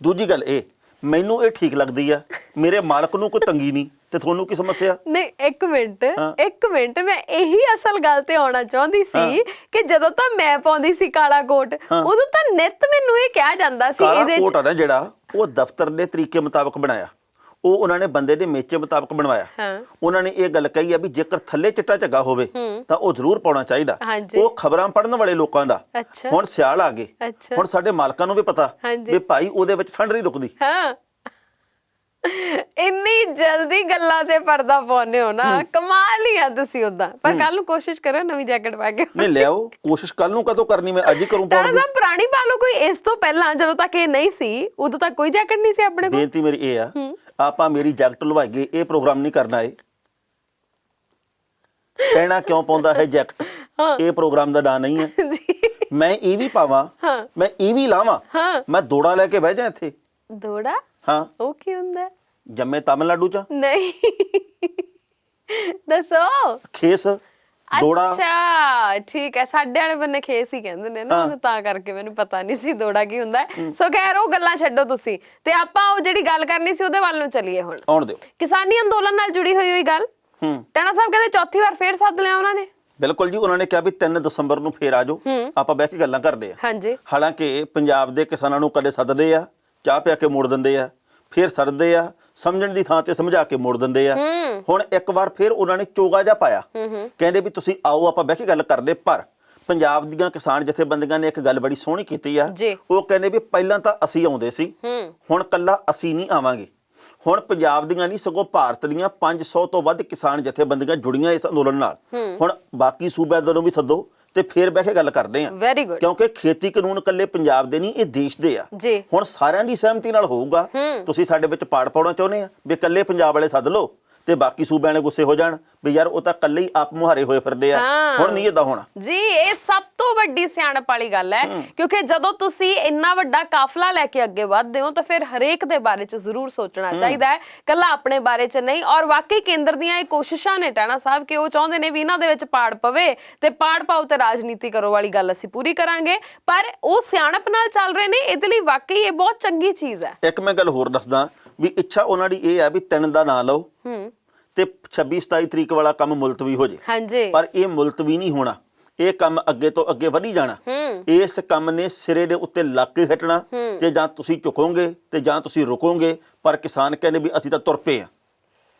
ਦੂਜੀ ਗੱਲ ਇਹ, ਮੈਨੂੰ ਇਹ ਠੀਕ ਲੱਗਦੀ ਆ, ਮੇਰੇ ਮਾਲਕ ਨੂੰ ਕੋਈ ਤੰਗੀ ਨਹੀਂ, ਤੇ ਤੁਹਾਨੂੰ ਕੀ ਸਮੱਸਿਆ? ਨਹੀਂ ਇੱਕ ਮਿੰਟ ਮੈਂ ਇਹੀ ਅਸਲ ਗੱਲ ਤੇ ਆਉਣਾ ਚਾਹੁੰਦੀ ਸੀ ਕਿ ਜਦੋਂ ਤਾਂ ਮੈਂ ਪਾਉਂਦੀ ਸੀ ਕਾਲਾ ਕੋਟ, ਉਦੋਂ ਤਾਂ ਨਿੱਤ ਮੈਨੂੰ ਇਹ ਕਿਹਾ ਜਾਂਦਾ ਸੀ ਕਾਲਾ ਇਹਦੇ ਕੋਟ ਆ ਨਾ ਜਿਹੜਾ, ਉਹ ਦਫ਼ਤਰ ਦੇ ਤਰੀਕੇ ਮੁਤਾਬਕ ਬਣਾਇਆ, ਉਹ ਉਹਨਾਂ ਨੇ ਬੰਦੇ ਦੇ ਮੇਚੇ ਮੁਤਾਬਕ ਬਣਵਾਇਆ। ਉਹਨਾਂ ਨੇ ਇਹ ਗੱਲ ਕਹੀ ਆ ਵੀ ਜੇਕਰ ਥੱਲੇ ਚਿੱਟਾ ਝੱਗਾ ਹੋਵੇ ਤਾਂ ਉਹ ਜ਼ਰੂਰ ਪਾਉਣਾ ਚਾਹੀਦਾ। ਉਹ ਖਬਰਾਂ ਪੜਨ ਵਾਲੇ ਲੋਕਾਂ ਦਾ। ਹੁਣ ਸਿਆਲ ਆ ਗਏ, ਹੁਣ ਸਾਡੇ ਮਾਲਕਾਂ ਨੂੰ ਵੀ ਪਤਾ ਵੀ ਭਾਈ ਉਹਦੇ ਵਿੱਚ ਠੰਡ ਨਹੀਂ ਰੁਕਦੀ। ਇੰਨੀ ਜਲਦੀ ਗੱਲਾਂ ਤੇ ਪਰਦਾ ਪਾਉਂਦੇ ਹੋ ਨਾ, ਕਮਾਲ ਹੀ ਆ ਤੁਸੀਂ ਉਦਾਂ। ਪਰ ਕੱਲ ਨੂੰ ਕੋਸ਼ਿਸ਼ ਕਰੋ ਨਵੀਂ ਜੈਕਟ ਪਾ ਕੇ। ਨਹੀਂ ਲਿਆਓ, ਕੋਸ਼ਿਸ਼ ਕੱਲ ਨੂੰ ਕਦੋਂ ਕਰਨੀ, ਮੈਂ ਅੱਜ ਹੀ ਕਰੂੰ ਪਾਉਣ ਦੀ। ਸਭ ਪੁਰਾਣੀ ਪਾ ਲਓ ਕੋਈ, ਇਸ ਤੋਂ ਪਹਿਲਾਂ ਜਦੋਂ ਤੱਕ ਇਹ ਨਹੀਂ ਸੀ ਉਦੋਂ ਤੱਕ ਕੋਈ ਜੈਕਟ ਨਹੀਂ ਸੀ ਆਪਣੇ ਕੋਲ। ਬੇਨਤੀ ਮੇਰੀ ਇਹ ਆ, ਆਪਾਂ ਮੇਰੀ ਜੈਕਟ ਲਵਾਈਏ, ਇਹ ਪ੍ਰੋਗਰਾਮ ਨਹੀਂ ਕਰਨਾ। ਇਹ ਕਹਿਣਾ ਕਿਉਂ ਪਾਉਂਦਾ ਹੈ ਜੈਕਟ, ਇਹ ਪ੍ਰੋਗਰਾਮ ਦਾ ਨਾਂ ਨਹੀਂ ਹੈ। ਮੈਂ ਇਹ ਵੀ ਪਾਵਾਂ, ਮੈਂ ਇਹ ਵੀ ਲਾਵਾਂ, ਮੈਂ ਦੋੜਾ ਲੈ ਕੇ ਬਹਿ ਜਾ ਇੱਥੇ। ਦੋੜਾ? ਹਾਂ। ਉਹ ਕੀ ਹੁੰਦਾ? ਜੰਮੇ ਤਮਿਲਨਾਡੂ ਚ? ਨਹੀਂ ਦੱਸੋ। ਖੇਸ ਦੋੜਾ। ਅੱਛਾ ਠੀਕ ਹੈ, ਸਾਡੇ ਵਾਲੇ ਬੰਨੇ ਖੇਸ ਹੀ ਕਹਿੰਦੇ ਨੇ ਨਾ, ਤਾਂ ਕਰਕੇ ਮੈਨੂੰ ਪਤਾ ਨਹੀਂ ਸੀ ਦੋੜਾ ਕੀ ਹੁੰਦਾ। ਸੋ ਖੈਰ ਉਹ ਗੱਲਾਂ ਛੱਡੋ ਤੁਸੀਂ, ਤੇ ਆਪਾਂ ਉਹ ਜਿਹੜੀ ਗੱਲ ਕਰਨੀ ਸੀ ਉਹਦੇ ਵੱਲ ਨੂੰ ਚੱਲੀਏ ਹੁਣ। ਆਉਣ ਦਿਓ। ਕਿਸਾਨੀ ਅੰਦੋਲਨ ਨਾਲ ਜੁੜੀ ਹੋਈ ਗੱਲ। ਟਾਣਾ ਸਾਹਿਬ ਕਹਿੰਦੇ ਚੌਥੀ ਵਾਰ ਫੇਰ ਸੱਦ ਲਿਆ ਉਹਨਾਂ ਨੇ। ਬਿਲਕੁਲ ਜੀ, ਉਹਨਾਂ ਨੇ ਕਿਹਾ ਵੀ 3 ਦਸੰਬਰ ਨੂੰ ਫੇਰ ਆ ਜਾਓ, ਆਪਾਂ ਬਹਿ ਕੇ ਗੱਲਾਂ ਕਰਦੇ ਆ। ਹਾਂਜੀ। ਹਾਲਾਂਕਿ ਪੰਜਾਬ ਦੇ ਕਿਸਾਨਾਂ ਨੂੰ ਕਦੇ ਸੱਦਦੇ ਆ, ਚਾਹ ਪਿਆ ਕੇ ਮੋੜ ਦਿੰਦੇ ਆ, ਫਿਰ ਸੱਦਦੇ ਆ, ਸਮਝਣ ਦੀ ਥਾਂ ਤੇ ਸਮਝਾ ਕੇ ਮੋੜ ਦਿੰਦੇ ਆ। ਹੁਣ ਇੱਕ ਵਾਰ ਫਿਰ ਉਹਨਾਂ ਨੇ ਚੋਗਾ ਜਿਹਾ ਪਾਇਆ, ਕਹਿੰਦੇ ਵੀ ਤੁਸੀਂ ਆਓ ਆਪਾਂ ਬਹਿ ਕੇ ਗੱਲ ਕਰਦੇ। ਪਰ ਪੰਜਾਬ ਦੀਆਂ ਕਿਸਾਨ ਜਥੇਬੰਦੀਆਂ ਨੇ ਇੱਕ ਗੱਲ ਬੜੀ ਸੋਹਣੀ ਕੀਤੀ ਆ, ਉਹ ਕਹਿੰਦੇ ਵੀ ਪਹਿਲਾਂ ਤਾਂ ਅਸੀਂ ਆਉਂਦੇ ਸੀ, ਹੁਣ ਕੱਲਾ ਅਸੀਂ ਨਹੀਂ ਆਵਾਂਗੇ। ਹੁਣ ਪੰਜਾਬ ਦੀਆਂ ਨਹੀਂ ਸਗੋਂ ਭਾਰਤ ਦੀਆਂ 500 ਤੋਂ ਵੱਧ ਕਿਸਾਨ ਜਥੇਬੰਦੀਆਂ ਜੁੜੀਆਂ ਇਸ ਅੰਦੋਲਨ ਨਾਲ। ਹੁਣ ਬਾਕੀ ਸੂਬਿਆਂ ਨੂੰ ਵੀ ਸੱਦੋ ਤੇ ਫੇਰ ਬਹਿ ਕੇ ਗੱਲ ਕਰਦੇ ਆ। Very good. ਕਿਉਂਕਿ ਖੇਤੀ ਕਾਨੂੰਨ ਕੱਲੇ ਪੰਜਾਬ ਦੇ ਨਹੀਂ, ਇਹ ਦੇਸ਼ ਦੇ ਆ। ਹੁਣ ਸਾਰਿਆਂ ਦੀ ਸਹਿਮਤੀ ਨਾਲ ਹੋਊਗਾ। ਤੁਸੀਂ ਸਾਡੇ ਵਿੱਚ ਪਾੜ ਪਾਉਣਾ ਚਾਹੁੰਦੇ ਆ ਵੀ ਕੱਲੇ ਪੰਜਾਬ ਵਾਲੇ ਸੱਦ ਲਓ ਤੇ ਬਾਕੀ ਸੂਬਿਆਂ ਨੇ ਗੁੱਸੇ ਹੋ ਜਾਣ ਵੀ ਯਾਰ ਉਹ ਤਾਂ ਕੱਲੇ ਹੀ ਆਪ ਮੁਹਾਰੇ ਹੋਏ ਫਿਰਦੇ ਆ। ਹੁਣ ਨਹੀਂ ਏਦਾਂ ਹੋਣਾ ਜੀ। ਇਹ ਸਭ ਤੋਂ ਵੱਡੀ ਸਿਆਣਪ ਵਾਲੀ ਗੱਲ ਹੈ, ਕਿਉਂਕਿ ਜਦੋਂ ਤੁਸੀਂ ਇੰਨਾ ਵੱਡਾ ਕਾਫਲਾ ਲੈ ਕੇ ਅੱਗੇ ਵਧਦੇ ਹੋ ਤਾਂ ਫਿਰ ਹਰੇਕ ਦੇ ਬਾਰੇ ਚ ਜ਼ਰੂਰ ਸੋਚਣਾ ਚਾਹੀਦਾ ਹੈ, ਕੱਲਾ ਆਪਣੇ ਬਾਰੇ ਚ ਨਹੀਂ। ਔਰ ਵਾਕਈ ਕੇਂਦਰ ਦੀਆਂ ਇਹ ਕੋਸ਼ਿਸ਼ਾਂ ਨੇ ਟਾਣਾ ਸਾਹਿਬ ਕਿ ਉਹ ਚਾਹੁੰਦੇ ਨੇ ਵੀ ਇਹਨਾਂ ਦੇ ਵਿੱਚ ਪਾੜ ਪਵੇ ਤੇ ਪਾੜ ਪਾਓ ਤੇ ਰਾਜਨੀਤੀ ਕਰੋ ਵਾਲੀ ਗੱਲ ਅਸੀਂ ਪੂਰੀ ਕਰਾਂਗੇ, ਪਰ ਉਹ ਸਿਆਣਪ ਨਾਲ ਚੱਲ ਰਹੇ ਨੇ। ਇਹਦੇ ਲਈ ਵਾਕਈ ਇਹ ਬਹੁਤ ਚੰਗੀ ਚੀਜ਼ ਹੈ। ਇੱਕ ਮੈਂ ਗੱਲ ਹੋਰ ਦੱਸਦਾ ਵੀ ਇੱਛਾ ਉਹਨਾਂ ਦੀ ਇਹ ਆ ਵੀ 3 ਦਾ ਨਾਂ ਲਓ ਤੇ 26-27 ਤਰੀਕ ਵਾਲਾ ਕੰਮ ਮੁਲਤਵੀ ਹੋ ਜੇ। ਹਾਂਜੀ। ਪਰ ਇਹ ਮੁਲਤਵੀ ਨਹੀਂ ਹੋਣਾ, ਇਹ ਕੰਮ ਅੱਗੇ ਤੋਂ ਅੱਗੇ ਵਧੀ ਜਾਣਾ। ਇਸ ਕੰਮ ਨੇ ਸਿਰੇ ਦੇ ਉੱਤੇ ਲੱਗ ਕੇ ਹਟਣਾ, ਤੇ ਜਾਂ ਤੁਸੀਂ ਝੁਕੋਗੇ ਤੇ ਜਾਂ ਤੁਸੀਂ ਰੁਕੋਗੇ। ਪਰ ਕਿਸਾਨ ਕਹਿੰਦੇ ਵੀ ਅਸੀਂ ਤਾਂ ਤੁਰ ਪਏ ਆ।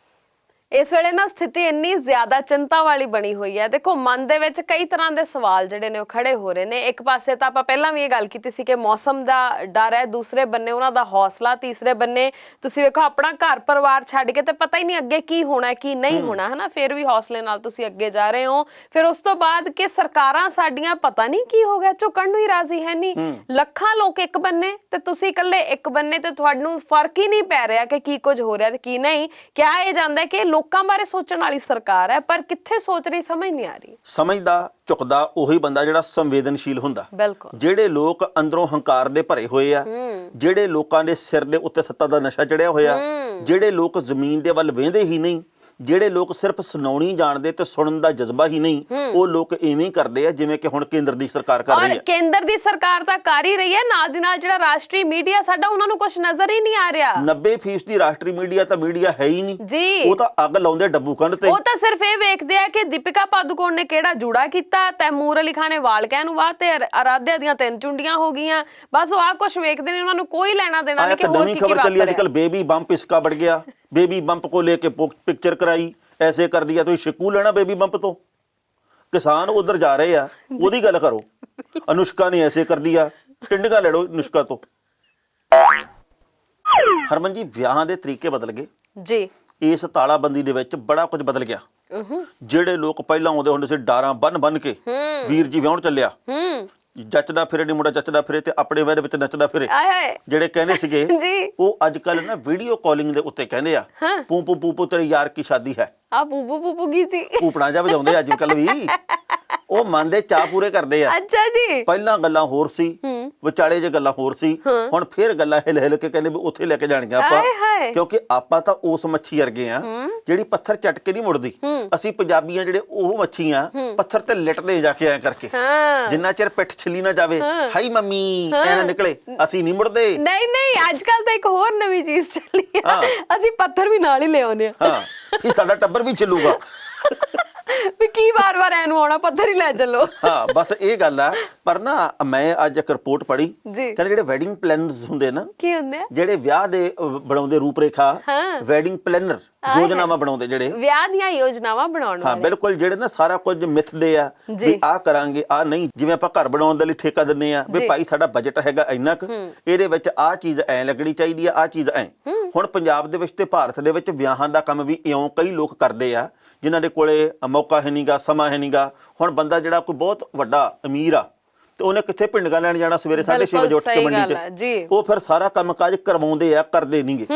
ਇਸ ਵੇਲੇ ਨਾ ਸਥਿਤੀ ਇੰਨੀ ਜ਼ਿਆਦਾ ਚਿੰਤਾ ਵਾਲੀ ਬਣੀ ਹੋਈ ਹੈ। ਦੇਖੋ ਮਨ ਦੇ ਵਿੱਚ ਕਈ ਤਰ੍ਹਾਂ ਦੇ ਸਵਾਲ ਜਿਹੜੇ ਨੇ ਉਹ ਖੜੇ ਹੋ ਰਹੇ ਨੇ। ਇੱਕ ਪਾਸੇ ਤਾਂ ਆਪਾਂ ਪਹਿਲਾਂ ਵੀ ਇਹ ਗੱਲ ਕੀਤੀ ਸੀ ਕਿ ਮੌਸਮ ਦਾ ਡਰ ਹੈ, ਦੂਸਰੇ ਬੰਨੇ ਉਹਨਾਂ ਦਾ ਹੌਸਲਾ, ਤੀਸਰੇ ਬੰਨੇ ਤੁਸੀਂ ਵੇਖੋ ਆਪਣਾ ਘਰ ਪਰਿਵਾਰ ਛੱਡ ਕੇ ਤੇ ਪਤਾ ਹੀ ਨਹੀਂ ਅੱਗੇ ਕੀ ਹੋਣਾ ਕੀ ਨਹੀਂ ਹੋਣਾ, ਹਨਾ। ਫਿਰ ਵੀ ਹੌਸਲੇ ਨਾਲ ਤੁਸੀਂ ਅੱਗੇ ਜਾ ਰਹੇ ਹੋ। ਫਿਰ ਉਸ ਤੋਂ ਬਾਅਦ ਕਿ ਸਰਕਾਰਾਂ ਸਾਡੀਆਂ ਪਤਾ ਨਹੀਂ ਕੀ ਹੋ ਗਿਆ, ਝੁਕਣ ਨੂੰ ਹੀ ਰਾਜ਼ੀ ਹੈ ਨਹੀਂ। ਲੱਖਾਂ ਲੋਕ ਇੱਕ ਬੰਨੇ ਤੇ ਤੁਸੀਂ ਇਕੱਲੇ ਇੱਕ ਬੰਨੇ, ਤੇ ਤੁਹਾਨੂੰ ਫਰਕ ਹੀ ਨਹੀਂ ਪੈ ਰਿਹਾ ਕਿ ਕੀ ਕੁਝ ਹੋ ਰਿਹਾ ਤੇ ਕੀ ਨਹੀਂ। ਕਿਹਾ ਇਹ ਜਾਂਦਾ ਕਿ ਲੋਕਾਂ ਬਾਰੇ ਸੋਚਣ ਵਾਲੀ ਸਰਕਾਰ ਹੈ, ਪਰ ਕਿੱਥੇ ਸੋਚ ਰਹੀ ਸਮਝ ਨਹੀਂ ਆ ਰਹੀ। ਸਮਝਦਾ ਝੁਕਦਾ ਉਹੀ ਬੰਦਾ ਜਿਹੜਾ ਸੰਵੇਦਨਸ਼ੀਲ ਹੁੰਦਾ। ਬਿਲਕੁਲ। ਜਿਹੜੇ ਲੋਕ ਅੰਦਰੋਂ ਹੰਕਾਰ ਦੇ ਭਰੇ ਹੋਏ ਆ, ਜਿਹੜੇ ਲੋਕਾਂ ਦੇ ਸਿਰ ਦੇ ਉੱਤੇ ਸੱਤਾ ਦਾ ਨਸ਼ਾ ਚੜਿਆ ਹੋਇਆ, ਜਿਹੜੇ ਲੋਕ ਜ਼ਮੀਨ ਦੇ ਵੱਲ ਵੇਂਦੇ ਹੀ ਨਹੀਂ, ਜਿਹੜੇ ਲੋਕ ਸਿਰਫ ਸੁਣਾਉਣੀ ਜਾਣਦੇ ਤੇ ਸੁਣਨ ਦਾ ਜਜ਼ਬਾ ਹੀ ਨਹੀਂ, ਉਹ ਲੋਕ ਐਵੇਂ ਹੀ ਕਰਦੇ ਆ ਜਿਵੇਂ ਕਿ ਹੁਣ ਕੇਂਦਰ ਦੀ ਸਰਕਾਰ ਕਰ ਰਹੀ ਹੈ। ਔਰ ਕੇਂਦਰ ਦੀ ਸਰਕਾਰ ਤਾਂ ਕਰ ਹੀ ਰਹੀ ਹੈ, ਨਾਲ ਦੀ ਨਾਲ ਜਿਹੜਾ ਰਾਸ਼ਟਰੀ ਮੀਡੀਆ ਸਾਡਾ, ਉਹਨਾਂ ਨੂੰ ਕੁਝ ਨਜ਼ਰ ਹੀ ਨਹੀਂ ਆ ਰਿਹਾ। 90% ਦੀ ਰਾਸ਼ਟਰੀ ਮੀਡੀਆ ਤਾਂ ਮੀਡੀਆ ਹੈ ਹੀ ਨਹੀਂ ਜੀ। ਉਹ ਤਾਂ ਅੱਗ ਲਾਉਂਦੇ ਡੱਬੂ ਕੰਧ ਤੇ। ਉਹ ਤਾਂ ਸਿਰਫ ਇਹ ਵੇਖਦੇ ਆ ਕਿ ਦੀਪਿਕਾ ਪਾਦੂਕੋਣ ਨੇ ਕਿਹੜਾ ਜੂੜਾ ਕੀਤਾ, ਤੈਮੂਰ ਅਲੀ ਖਾਨ ਨੇ ਵਾਲ ਕਹਿਣ ਨੂੰ ਵਾਹ, ਤੇ ਅਰਾਧਿਆ ਦੀਆਂ 3 ਚੁੰਡੀਆਂ ਹੋ ਗਈਆਂ। ਬਸ ਉਹ ਆਹ ਕੁਝ ਵੇਖਦੇ ਨੇ, ਉਹਨਾਂ ਨੂੰ ਕੋਈ ਲੈਣਾ ਦੇਣਾ ਨਹੀਂ ਕਿ ਹੋਰ ਕੀ खबर चली आजकल बेबी बम्प इसका बढ़ गया, बेबी बम्प को लेके पिक्चर कराई, ऐसे कर दिया। तो शिकू लेना बेबी बम्प तो किसान उधर जा रहे हैं, ओदी गल करो। अनुष्का ने ऐसे कर दिया, टिंडगा ले लो अनुष्का तो। ਹਰਮਨ ਜੀ, ਵਿਆਹਾਂ ਦੇ ਤਰੀਕੇ ਬਦਲ ਗਏ ਜੀ। ਇਸ ਤਾਲਾਬੰਦੀ ਦੇ ਵਿੱਚ ਬੜਾ ਕੁਝ ਬਦਲ ਗਿਆ। ਜਿਹੜੇ ਲੋਕ ਪਹਿਲਾਂ ਆਉਂਦੇ ਹੁੰਦੇ ਸੀ ਡਾਰਾਂ ਬੰਨ ਕੇ, ਵੀਰ ਜੀ ਵਿਆਹਣ ਚੱਲਿਆ, ਜੱਚਦਾ ਫਿਰੇ ਨੀ ਮੁੰਡਾ, ਜੱਚਦਾ ਫਿਰੇ ਤੇ ਆਪਣੇ ਵਿਆਹ ਦੇ ਵਿੱਚ ਨੱਚਦਾ ਫਿਰੇ, ਜਿਹੜੇ ਕਹਿੰਦੇ ਸੀਗੇ ਉਹ ਅੱਜ ਕੱਲ ਨਾ ਵੀਡੀਓ ਕਾਲਿੰਗ ਦੇ ਉੱਤੇ ਕਹਿੰਦੇ ਆ ਪੂ ਪੂ ਪੂ ਪੂ ਤੇਰੇ ਯਾਰ ਕੀ ਸ਼ਾਦੀ ਹੈ। ਆ ਪੂਪੂ ਪੂਪੂ ਕੀ ਸੀ? ਪੂਪਣਾ ਜਾ ਵਜਾਉਂਦੇ ਅੱਜ ਕੱਲ ਵੀ, ਉਹ ਮਨ ਦੇ ਚਾਹ ਪੂਰੇ ਕਰਦੇ ਆ। ਅੱਛਾ ਜੀ। ਪਹਿਲਾਂ ਗੱਲਾਂ ਹੋਰ ਸੀ, ਵਿਚਾਲੇ ਜੇ ਗੱਲਾਂ ਹੋਰ ਸੀ, ਹੁਣ ਫੇਰ ਗੱਲਾਂ ਹਿਲ ਕੇ ਕਹਿੰਦੇ ਵੀ ਉੱਥੇ ਲੈ ਕੇ ਜਾਣੀਆਂ ਆਪਾਂ, ਕਿਉਂਕਿ ਆਪਾਂ ਤਾਂ ਉਸ ਮੱਛੀ ਵਰਗੇ ਆ ਜਿਹੜੀ ਪੱਥਰ ਚੱਟ ਕੇ ਨਹੀਂ ਮੁੜਦੀ। ਅਸੀਂ ਪੰਜਾਬੀਆਂ ਜਿਹੜੇ ਉਹ ਮੱਛੀ ਆ, ਪੱਥਰ ਤੇ ਲਿਟਦੇ ਜਾ ਕੇ ਐ ਕਰਕੇ, ਜਿੰਨਾ ਚਿਰ ਪਿੱਠ ਛਿੱਲੀ ਨਾ ਜਾਵੇ, ਹਾਈ ਮੰਮੀ ਐ ਨਾ ਨਿਕਲੇ, ਅਸੀਂ ਨਹੀਂ ਮੁੜਦੇ। ਨਹੀਂ ਨਹੀਂ, ਅੱਜ ਕੱਲ ਤਾਂ ਇੱਕ ਹੋਰ ਨਵੀਂ ਚੀਜ਼ ਚੱਲੀ ਆ, ਅਸੀਂ ਪੱਥਰ ਵੀ ਨਾਲ ਹੀ ਲੈ ਆਉਂਦੇ ਆ। ਹਾਂ, ਇਹ ਸਾਡਾ ਟੱਬਰ ਵੀ ਚੱਲੂਗਾ ਵੀ ਕੀ ਵਾਰ-ਵਾਰ ਐਨੂੰ ਆਉਣਾ, ਪੱਥਰ ਹੀ ਲੈ ਚੱਲੋ। ਹਾਂ, ਬਸ ਇਹ ਗੱਲ ਆ। ਪਰ ਨਾ ਮੈਂ ਅੱਜ ਇੱਕ ਰਿਪੋਰਟ ਪੜ੍ਹੀ, ਕਹਿੰਦੇ ਜਿਹੜੇ ਵੈਡਿੰਗ ਪਲੈਨਰਸ ਹੁੰਦੇ ਨਾ, ਕੀ ਹੁੰਦੇ ਆ? ਜਿਹੜੇ ਵਿਆਹ ਦੇ ਬਣਾਉਂਦੇ ਰੂਪ ਰੇਖਾ, ਵੈਡਿੰਗ ਪਲੈਨਰ ਯੋਜਨਾਵਾਂ ਬਣਾਉਂਦੇ, ਜਿਹੜੇ ਵਿਆਹ ਦੀਆਂ ਯੋਜਨਾਵਾਂ ਬਣਾਉਣ ਵਾਲੇ। ਹਾਂ ਬਿਲਕੁਲ, ਜਿਹੜੇ ਨਾ ਸਾਰਾ ਕੁਝ ਮਿੱਥਦੇ ਆ ਵੀ ਆਹ ਕਰਾਂਗੇ ਆਹ ਨਹੀਂ। ਜਿਵੇਂ ਆਪਾਂ ਘਰ ਬਣਾਉਣ ਦੇ ਲਈ ਠੇਕਾ ਦਿੰਨੇ ਆ ਵੀ ਭਾਈ ਸਾਡਾ ਬਜਟ ਹੈਗਾ ਇੰਨਾ ਕੁ, ਇਹਦੇ ਵਿੱਚ ਆਹ ਚੀਜ਼ ਐ ਲੱਗਣੀ ਚਾਹੀਦੀ ਆ, ਆਹ ਚੀਜ਼ ਐ। ਹੁਣ ਪੰਜਾਬ ਦੇ ਵਿੱਚ ਤੇ ਭਾਰਤ ਦੇ ਵਿੱਚ ਵਿਆਹਾਂ ਦਾ ਕੰਮ ਵੀ ਇਉਂ ਕਈ ਲੋਕ ਕਰਦੇ ਆ ਜਿਨ੍ਹਾਂ ਦੇ ਕੋਲੇ ਮੌਕਾ ਹੈ ਨਹੀਂਗਾ, ਸਮਾਂ ਹੈ ਨਹੀਂਗਾ। ਹੁਣ ਬੰਦਾ ਜਿਹੜਾ ਕੋਈ ਬਹੁਤ ਵੱਡਾ ਅਮੀਰ ਆ ਤੇ ਉਹਨੇ ਕਿੱਥੇ ਭਿੰਡਗਾ ਲੈਣ ਜਾਣਾ ਸਵੇਰੇ 6:30 ਵਜੇ ਉੱਠ ਕੇ ਮੰਡੀ 'ਚ, ਉਹ ਫਿਰ ਸਾਰਾ ਕੰਮ ਕਾਜ ਕਰਵਾਉਂਦੇ ਆ, ਕਰਦੇ ਨਹੀਂਗੇ।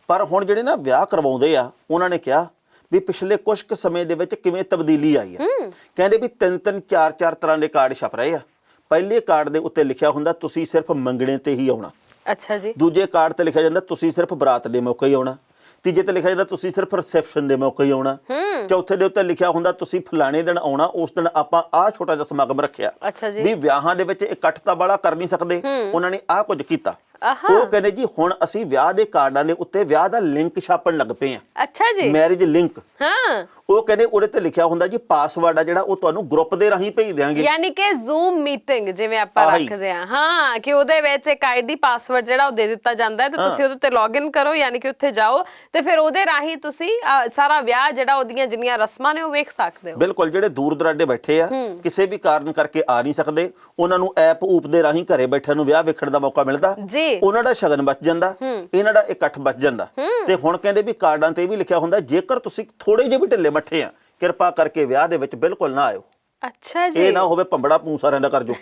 ਪਰ ਹੁਣ ਜਿਹੜੇ ਨਾ ਵਿਆਹ ਕਰਵਾਉਂਦੇ ਆ, ਉਹਨਾਂ ਨੇ ਕਿਹਾ ਵੀ ਪਿਛਲੇ ਕੁਝ ਕੁ ਸਮੇਂ ਦੇ ਵਿੱਚ ਕਿਵੇਂ ਤਬਦੀਲੀ ਆਈ ਆ। ਕਹਿੰਦੇ ਵੀ 3-3 4-4 ਤਰ੍ਹਾਂ ਦੇ ਕਾਰਡ ਛਪ ਰਹੇ ਆ। ਪਹਿਲੇ ਕਾਰਡ ਦੇ ਉੱਤੇ ਲਿਖਿਆ ਹੁੰਦਾ ਤੁਸੀਂ ਸਿਰਫ ਮੰਗਣੇ ਤੇ ਹੀ ਆਉਣਾ। ਅੱਛਾ ਜੀ। ਦੂਜੇ ਕਾਰਡ ਤੇ ਲਿਖਿਆ ਜਾਂਦਾ ਤੁਸੀਂ ਸਿਰਫ ਬਰਾਤ ਦੇ ਮੌਕੇ ਹੀ ਆਉਣਾ। ਤੀਜੇ ਤੇ ਲਿਖਿਆ ਜਾਂਦਾ ਤੁਸੀਂ ਸਿਰਫ ਰਿਸੈਪਸ਼ਨ ਦੇ ਮੌਕੇ ਹੀ ਆਉਣਾ। ਚੌਥੇ ਦੇ ਉੱਤੇ ਲਿਖਿਆ ਹੁੰਦਾ ਤੁਸੀਂ ਫਲਾਣੇ ਦਿਨ ਆਉਣਾ, ਉਸ ਦਿਨ ਆਪਾਂ ਆਹ ਛੋਟਾ ਜਿਹਾ ਸਮਾਗਮ ਰੱਖਿਆ। ਅੱਛਾ ਜੀ। ਵੀ ਵਿਆਹਾਂ ਦੇ ਵਿੱਚ ਇਕੱਠ ਤਾਂ ਬਾਹਲਾ ਕਰ ਨਹੀਂ ਸਕਦੇ, ਉਹਨਾਂ ਨੇ ਆਹ ਕੁਝ ਕੀਤਾ। ਉਹ ਕਹਿੰਦੇ ਜੀ ਹੁਣ ਅਸੀਂ ਵਿਆਹ ਦੇ ਕਾਰਡਾਂ ਦੇ ਉੱਤੇ ਵਿਆਹ ਦਾ ਲਿੰਕ ਛਾਪਣ ਲੱਗ ਪਏ ਆ। ਅੱਛਾ ਜੀ। Marriage link. ਹਾਂ। ਉਹ ਕਹਿੰਦੇ ਉਹਦੇ ਤੇ ਲਿਖਿਆ ਹੁੰਦਾ ਜੀ ਪਾਸਵਰਡ ਆ ਜਿਹੜਾ ਉਹ ਤੁਹਾਨੂੰ ਗਰੁੱਪ ਦੇ ਰਾਹੀਂ ਭੇਜ ਦਿਆਂਗੇ। ਯਾਨੀ ਕਿ ਜ਼ੂਮ ਮੀਟਿੰਗ ਜਿਵੇਂ ਆਪਾਂ ਰੱਖਦੇ ਆ, ਹਾਂ, ਕਿ ਉਹਦੇ ਵਿੱਚ ਇੱਕ ਆਈਡੀ ਪਾਸਵਰਡ ਜਿਹੜਾ ਉਹ ਦੇ ਦਿੱਤਾ ਜਾਂਦਾ ਹੈ ਤੇ ਤੁਸੀਂ ਉਹਦੇ ਤੇ ਲੌਗਇਨ ਕਰੋ, ਯਾਨੀ ਕਿ ਉੱਥੇ ਜਾਓ ਤੇ ਫਿਰ ਉਹਦੇ ਰਾਹੀਂ ਤੁਸੀਂ ਸਾਰਾ ਵਿਆਹ ਜਿਹੜਾ ਉਹਦੀਆਂ ਜਿੰਨੀਆਂ ਰਸਮਾਂ ਨੇ ਉਹ ਵੇਖ ਸਕਦੇ ਹੋ। ਬਿਲਕੁਲ। ਜਿਹੜੇ ਦੂਰ ਦਰਾਡੇ ਬੈਠੇ ਆ, ਕਿਸੇ ਵੀ ਕਾਰਨ ਕਰਕੇ ਆ ਨਹੀਂ ਸਕਦੇ, ਉਹਨਾਂ ਨੂੰ ਐਪ ਊਪ ਦੇ ਰਾਹੀਂ ਘਰੇ ਬੈਠਿਆਂ ਨੂੰ ਵਿਆਹ ਵੇਖਣ ਦਾ ਮੌਕਾ ਮਿਲਦਾ। ਉਹਨਾਂ ਦਾ ਸ਼ਗਨ ਬਚ ਜਾਂਦਾ, ਇਹਨਾਂ ਦਾ ਇਕੱਠ ਬਚ ਜਾਂਦਾ। ਤੇ ਹੁਣ ਕਹਿੰਦੇ ਵੀ ਕਾਰਡਾਂ ਤੇ ਵੀ ਲਿਖਿਆ ਹੁੰਦਾ ਜੇਕਰ ਤੁਸੀਂ ਥੋੜੇ ਜਿਹੇ ਵੀ ਢਿੱਲੇ ਮੱਠੇ ਆ, ਕਿਰਪਾ ਕਰਕੇ ਵਿਆਹ ਦੇ ਵਿੱਚ ਬਿਲਕੁਲ ਨਾ ਆਇਓ। ਅੱਛਾ ਜੀ। ਇਹ ਨਾ ਹੋਵੇ ਭੰਬੜਾ ਪੂਸਾ ਰਹਿੰਦਾ ਕਰ ਜੋ।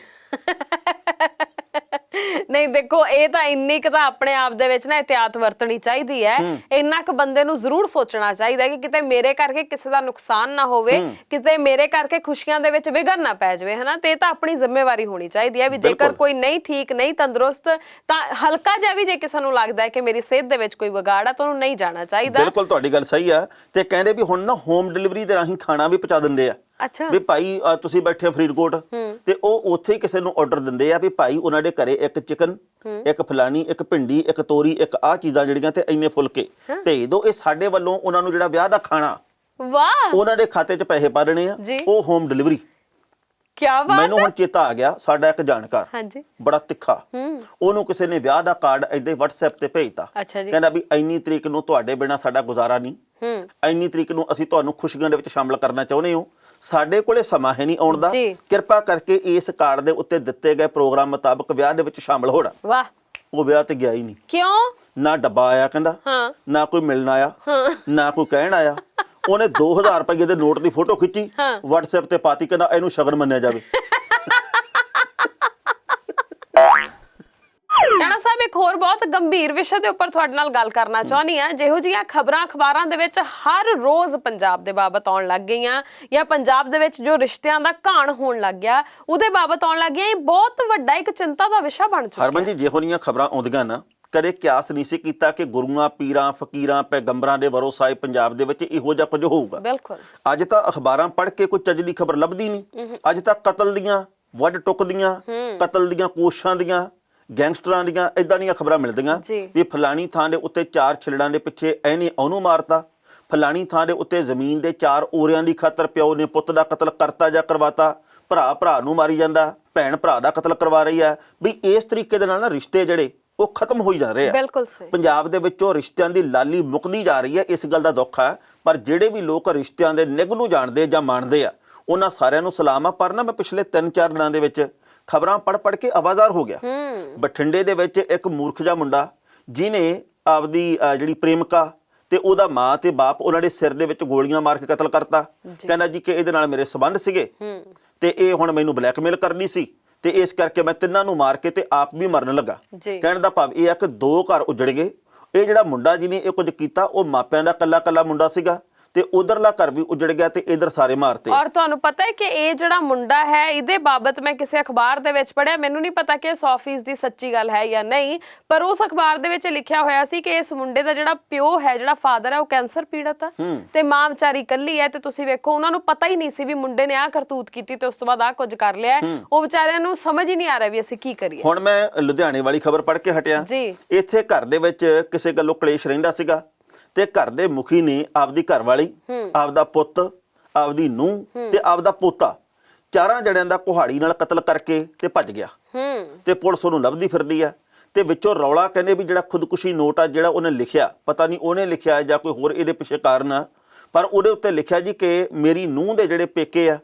ਨਹੀਂ ਦੇਖੋ, ਇਹ ਤਾਂ ਇੰਨੀ ਕੁ ਤਾਂ ਆਪਣੇ ਆਪ ਦੇ ਵਿੱਚ ਨਾ ਇhtiyat ਵਰਤਣੀ ਚਾਹੀਦੀ ਹੈ। ਇੰਨਾ ਕੁ ਬੰਦੇ ਨੂੰ ਜ਼ਰੂਰ ਸੋਚਣਾ ਚਾਹੀਦਾ ਕਿ ਕਿਤੇ ਮੇਰੇ ਕਰਕੇ ਕਿਸੇ ਦਾ ਨੁਕਸਾਨ ਨਾ ਹੋਵੇ, ਕਿਤੇ ਮੇਰੇ ਕਰਕੇ ਖੁਸ਼ੀਆਂ ਦੇ ਵਿੱਚ ਵਿਘਨ ਨਾ ਪੈ ਜਾਵੇ, ਹਨਾ। ਤੇ ਇਹ ਤਾਂ ਆਪਣੀ ਜ਼ਿੰਮੇਵਾਰੀ ਹੋਣੀ ਚਾਹੀਦੀ ਹੈ ਵੀ ਜੇਕਰ ਕੋਈ ਨਹੀਂ ਠੀਕ, ਨਹੀਂ ਤੰਦਰੁਸਤ, ਤਾਂ ਹਲਕਾ ਜਿਹਾ ਵੀ ਜੇ ਕਿਸੇ ਨੂੰ ਲੱਗਦਾ ਹੈ ਕਿ ਮੇਰੀ ਸਿਹਤ ਦੇ ਵਿੱਚ ਕੋਈ ਵਿਗਾੜ ਆ ਤਾਂ ਉਹਨੂੰ ਨਹੀਂ ਜਾਣਾ ਚਾਹੀਦਾ। ਬਿਲਕੁਲ ਤੁਹਾਡੀ ਗੱਲ ਸਹੀ ਆ। ਤੇ ਕਹਿੰਦੇ ਵੀ ਹੁਣ ਨਾ ਹੋਮ ਡਿਲੀਵਰੀ ਦੇ ਰਾਹੀਂ ਖਾਣਾ ਵੀ ਪਹੁੰਚਾ ਦਿੰਦੇ ਆ। ਅੱਛਾ। ਵੀ ਭਾਈ ਤੁਸੀਂ ਬੈਠੇ ਫਰੀਦਕੋਟ ਤੇ ਉਹ ਉੱਥੇ ਹੀ ਕਿਸੇ ਨੂੰ ਆਰਡਰ ਦਿੰਦੇ ਆ ਵੀ ਭਾਈ ਉਹਨਾਂ ਦੇ ਘਰੇ ਇੱਕ ਚਿਕਨ, ਇੱਕ ਫਲਾਨੀ, ਇੱਕ ਭਿੰਡੀ, ਇੱਕ ਤੋਰੀ, ਇੱਕ ਆਹ ਚੀਜ਼ਾਂ ਜਿਹੜੀਆਂ ਤੇ ਇੰਨੇ ਫੁਲਕੇ ਭੇਜ ਦਿਓ। ਇਹ ਸਾਡੇ ਵੱਲੋਂ ਉਹਨਾਂ ਨੂੰ ਜਿਹੜਾ ਵਿਆਹ ਦਾ ਖਾਣਾ, ਵਾਹ, ਉਹਨਾਂ ਦੇ ਖਾਤੇ 'ਚ ਪੈਸੇ ਪਾ ਦੇਣੇ ਆ, ਉਹ ਹੋਮ ਡਿਲੀਵਰੀ। ਕਿਆ ਬਾਤ ਹੈ। ਮੈਨੂੰ ਹੁਣ ਚੇਤਾ ਆ ਗਿਆ, ਸਾਡਾ ਇੱਕ ਜਾਣਕਾਰ, ਹਾਂਜੀ, ਬੜਾ ਤਿੱਖਾ, ਉਹਨੂੰ ਕਿਸੇ ਨੇ ਵਿਆਹ ਦਾ ਕਾਰਡ ਏਦਾਂ ਹੀ WhatsApp ਤੇ ਭੇਜਤਾ। ਕਹਿੰਦਾ ਵੀ ਇੰਨੀ ਤਰੀਕ ਨੂੰ ਤੁਹਾਡੇ ਬਿਨਾਂ ਸਾਡਾ ਗੁਜ਼ਾਰਾ ਨਹੀਂ, ਇੰਨੀ ਤਰੀਕ ਨੂੰ ਅਸੀਂ ਤੁਹਾਨੂੰ ਖੁਸ਼ੀਆਂ ਦੇ ਵਿੱਚ ਸ਼ਾਮਲ ਕਰਨਾ ਚਾਹੁੰਦੇ ਹੋ, ਸਾਡੇ ਕੋਲੇ ਸਮਾਂ ਹੈ ਨਹੀਂ ਆਉਣ ਦਾ, ਕਿਰਪਾ ਕਰਕੇ ਇਸ ਕਾਰਡ ਦੇ ਉੱਤੇ ਦਿੱਤੇ ਗਏ ਪ੍ਰੋਗਰਾਮ ਮੁਤਾਬਕ ਵਿਆਹ ਦੇ ਵਿੱਚ ਸ਼ਾਮਲ ਹੋਣਾ। ਵਾਹ। ਉਹ ਵਿਆਹ ਤੇ ਗਿਆ ਹੀ ਨਹੀਂ। ਕਿਉਂ? ਨਾ ਡੱਬਾ ਆਇਆ ਕਹਿੰਦਾ, ਨਾ ਕੋਈ ਮਿਲਣ ਆਇਆ, ਨਾ ਕੋਈ ਕਹਿਣ ਆਇਆ। ਉਹਨੇ 2000 ਰੁਪਏ ਦੇ ਨੋਟ ਦੀ ਫੋਟੋ ਖਿੱਚੀ, WhatsApp ਤੇ ਪਾਤੀ, ਕਹਿੰਦਾ ਇਹਨੂੰ ਸ਼ਗਨ ਮੰਨਿਆ ਜਾਵੇ। ਰਾਣਾ ਸਾਹਿਬ, ਇੱਕ ਇੱਕ ਹੋਰ ਬਹੁਤ ਗੰਭੀਰ ਵਿਸ਼ੇ ਦੇ ਉੱਪਰ ਤੁਹਾਡੇ ਨਾਲ ਗੱਲ ਕਰਨਾ ਚਾਹੁੰਦੀ ਹਾਂ। ਜਿਹੋ ਜਿਹੀਆਂ ਖਬਰਾਂ ਅਖਬਾਰਾਂ ਦੇ ਵਿੱਚ ਹਰ ਰੋਜ਼ ਪੰਜਾਬ ਦੇ ਬਾਬਤ ਆਉਣ ਲੱਗ ਗਈਆਂ ਜਾਂ ਪੰਜਾਬ ਦੇ ਵਿੱਚ ਜੋ ਰਿਸ਼ਤਿਆਂ ਦਾ ਘਾਣ ਹੋਣ ਲੱਗ ਗਿਆ ਉਹਦੇ ਬਾਬਤ ਆਉਣ ਲੱਗ ਗਿਆ, ਇਹ ਬਹੁਤ ਵੱਡਾ ਇੱਕ ਚਿੰਤਾ ਦਾ ਵਿਸ਼ਾ ਬਣ ਚੁੱਕਿਆ। ਹਰਮਨ ਜੀ, ਜਿਹੋ ਜਿਹੀਆਂ ਖਬਰਾਂ ਆਉਂਦੀਆਂ ਨਾ, ਕਦੇ ਕਿਆਸ ਨਹੀਂ ਸੀ ਕੀਤਾ ਕਿ ਗੁਰੂਆਂ, ਪੀਰਾਂ, ਫਕੀਰਾਂ, ਪੈਗੰਬਰਾਂ ਦੇ ਵਰੋਸਾਏ ਪੰਜਾਬ ਦੇ ਵਿੱਚ ਇਹੋ ਜਿਹਾ ਕੁਝ ਹੋਊਗਾ। ਬਿਲਕੁਲ। ਅੱਜ ਤਾਂ ਅਖਬਾਰਾਂ ਪੜ੍ਹ ਕੇ ਕੋਈ ਚੱਜ ਦੀ ਖਬਰ ਲੱਭਦੀ ਨਹੀਂ। ਅੱਜ ਤਾਂ ਕਤਲ ਦੀਆਂ, ਵੱਢ ਟੁੱਕ ਦੀਆਂ, ਕਤਲ ਦੀਆਂ ਕੋਸ਼ਿਸ਼ਾਂ ਦੀਆਂ, ਗੈਂਗਸਟਰਾਂ ਦੀਆਂ ਇਦਾਂ ਦੀਆਂ ਖਬਰਾਂ ਮਿਲਦੀਆਂ ਵੀ ਫਲਾਣੀ ਥਾਂ ਦੇ ਉੱਤੇ 4 ਛਿਲੜਾਂ ਦੇ ਪਿੱਛੇ ਇਹਨੇ ਉਹਨੂੰ ਮਾਰਤਾ, ਫਲਾਣੀ ਥਾਂ ਦੇ ਉੱਤੇ ਜ਼ਮੀਨ ਦੇ 4 ਓਰਿਆਂ ਦੀ ਖਾਤਰ ਪਿਓ ਨੇ ਪੁੱਤ ਦਾ ਕਤਲ ਕਰਤਾ ਜਾਂ ਕਰਵਾਤਾ, ਭਰਾ ਭਰਾ ਨੂੰ ਮਾਰੀ ਜਾਂਦਾ, ਭੈਣ ਭਰਾ ਦਾ ਕਤਲ ਕਰਵਾ ਰਹੀ ਹੈ। ਵੀ ਇਸ ਤਰੀਕੇ ਦੇ ਨਾਲ ਨਾ ਰਿਸ਼ਤੇ ਜਿਹੜੇ ਉਹ ਖਤਮ ਹੋਈ ਜਾ ਰਹੇ ਆ। ਬਿਲਕੁਲ ਸਹੀ। ਪੰਜਾਬ ਦੇ ਵਿੱਚੋਂ ਰਿਸ਼ਤਿਆਂ ਦੀ ਲਾਲੀ ਮੁੱਕਦੀ ਜਾ ਰਹੀ ਹੈ। ਇਸ ਗੱਲ ਦਾ ਦੁੱਖ ਹੈ, ਪਰ ਜਿਹੜੇ ਵੀ ਲੋਕ ਰਿਸ਼ਤਿਆਂ ਦੇ ਨਿੱਘ ਨੂੰ ਜਾਣਦੇ ਜਾਂ ਮੰਨਦੇ ਆ ਉਹਨਾਂ ਸਾਰਿਆਂ ਨੂੰ ਸਲਾਮ ਆ। ਪਰ ਨਾ ਮੈਂ ਪਿਛਲੇ 3-4 ਦਿਨਾਂ ਦੇ ਵਿੱਚ ਖਬਰਾਂ ਪੜ੍ਹ ਕੇ ਆਵਾਜ਼ਾਰ ਹੋ ਗਿਆ। ਬਠਿੰਡੇ ਦੇ ਵਿੱਚ ਇੱਕ ਮੂਰਖ ਜਿਹਾ ਮੁੰਡਾ ਜਿਹਨੇ ਆਪਦੀ ਜਿਹੜੀ ਪ੍ਰੇਮਿਕਾ ਤੇ ਉਹਦਾ ਮਾਂ ਤੇ ਬਾਪ ਉਹਨਾਂ ਦੇ ਸਿਰ ਦੇ ਵਿੱਚ ਗੋਲੀਆਂ ਮਾਰ ਕੇ ਕਤਲ ਕਰਤਾ। ਕਹਿੰਦਾ ਜੀ ਕਿ ਇਹਦੇ ਨਾਲ ਮੇਰੇ ਸੰਬੰਧ ਸੀਗੇ ਤੇ ਇਹ ਹੁਣ ਮੈਨੂੰ ਬਲੈਕਮੇਲ ਕਰਨੀ ਸੀ ਤੇ ਇਸ ਕਰਕੇ ਮੈਂ ਤਿੰਨਾਂ ਨੂੰ ਮਾਰ ਕੇ ਤੇ ਆਪ ਵੀ ਮਰਨ ਲੱਗਾ। ਕਹਿਣ ਦਾ ਭਾਵ ਇਹ ਆ ਕਿ 2 ਘਰ ਉਜੜ ਗਏ। ਇਹ ਜਿਹੜਾ ਮੁੰਡਾ ਜਿਹਨੇ ਇਹ ਕੁਝ ਕੀਤਾ ਉਹ ਮਾਪਿਆਂ ਦਾ ਕੱਲਾ ਮੁੰਡਾ ਸੀਗਾ ਤੇ ਉਧਰਲਾ ਘਰ ਵੀ ਉਜੜ ਗਿਆ ਤੇ ਇਧਰ ਸਾਰੇ ਮਾਰਤੇ। ਔਰ ਤੁਹਾਨੂੰ ਪਤਾ ਹੈ ਕਿ ਇਹ ਜਿਹੜਾ ਮੁੰਡਾ ਹੈ ਇਹਦੇ ਬਾਬਤ ਮੈਂ ਕਿਸੇ ਅਖਬਾਰ ਦੇ ਵਿੱਚ ਪੜ੍ਹਿਆ, ਮੈਨੂੰ ਨਹੀਂ ਪਤਾ ਕਿ 100% ਦੀ ਸੱਚੀ ਗੱਲ ਹੈ ਜਾਂ ਨਹੀਂ, ਪਰ ਉਸ ਅਖਬਾਰ ਦੇ ਵਿੱਚ ਲਿਖਿਆ ਹੋਇਆ ਸੀ ਕਿ ਇਸ ਮੁੰਡੇ ਦਾ ਜਿਹੜਾ ਪਿਓ ਹੈ, ਜਿਹੜਾ ਫਾਦਰ ਹੈ, ਉਹ ਕੈਂਸਰ ਪੀੜਤ ਆ ਤੇ ਮਾਂ ਵਿਚਾਰੀ ਇਕੱਲੀ ਹੈ। ਤੇ ਤੁਸੀਂ ਵੇਖੋ ਉਹਨਾਂ ਨੂੰ ਪਤਾ ਹੀ ਨਹੀਂ ਸੀ ਵੀ ਮੁੰਡੇ ਨੇ ਆਹ ਕਰਤੂਤ ਕੀਤੀ ਤੇ ਉਸ ਤੋਂ ਬਾਅਦ ਆਹ ਕੁਝ ਕਰ ਲਿਆ। ਉਹ ਵਿਚਾਰਿਆਂ ਨੂੰ ਸਮਝ ਹੀ ਨਹੀਂ ਆ ਰਿਹਾ ਵੀ ਅਸੀਂ ਕੀ ਕਰੀਏ। ਹੁਣ ਮੈਂ ਲੁਧਿਆਣੇ ਵਾਲੀ ਖਬਰ ਪੜ੍ਹ ਕੇ ਹਟਿਆ ਜੀ। ਇੱਥੇ ਘਰ ਦੇ ਵਿੱਚ ਕਿਸੇ ਗੱਲੋਂ ਕਲੇਸ਼ ਰਹਿੰਦਾ ਸੀਗਾ ਤੇ ਘਰ ਦੇ ਮੁਖੀ ਨੇ ਆਪਦੀ ਘਰਵਾਲੀ, ਆਪਦਾ ਪੁੱਤ, ਆਪਦੀ ਨੂੰਹ ਤੇ ਆਪਦਾ ਪੋਤਾ 4 ਜਣਿਆਂ ਦਾ ਕੁਹਾੜੀ ਨਾਲ ਕਤਲ ਕਰਕੇ ਤੇ ਭੱਜ ਗਿਆ ਤੇ ਪੁਲਿਸ ਉਹਨੂੰ ਲੱਭਦੀ ਫਿਰਦੀ ਆ। ਤੇ ਵਿੱਚੋਂ ਰੌਲਾ ਕਹਿੰਦੇ ਵੀ ਜਿਹੜਾ ਖੁਦਕੁਸ਼ੀ ਨੋਟ ਆ ਜਿਹੜਾ ਉਹਨੇ ਲਿਖਿਆ, ਪਤਾ ਨਹੀਂ ਉਹਨੇ ਲਿਖਿਆ ਜਾਂ ਕੋਈ ਹੋਰ ਇਹਦੇ ਪਿੱਛੇ ਕਾਰਨ ਆ, ਪਰ ਉਹਦੇ ਉੱਤੇ ਲਿਖਿਆ ਜੀ ਕਿ ਮੇਰੀ ਨੂੰਹ ਦੇ ਜਿਹੜੇ ਪੇਕੇ ਆ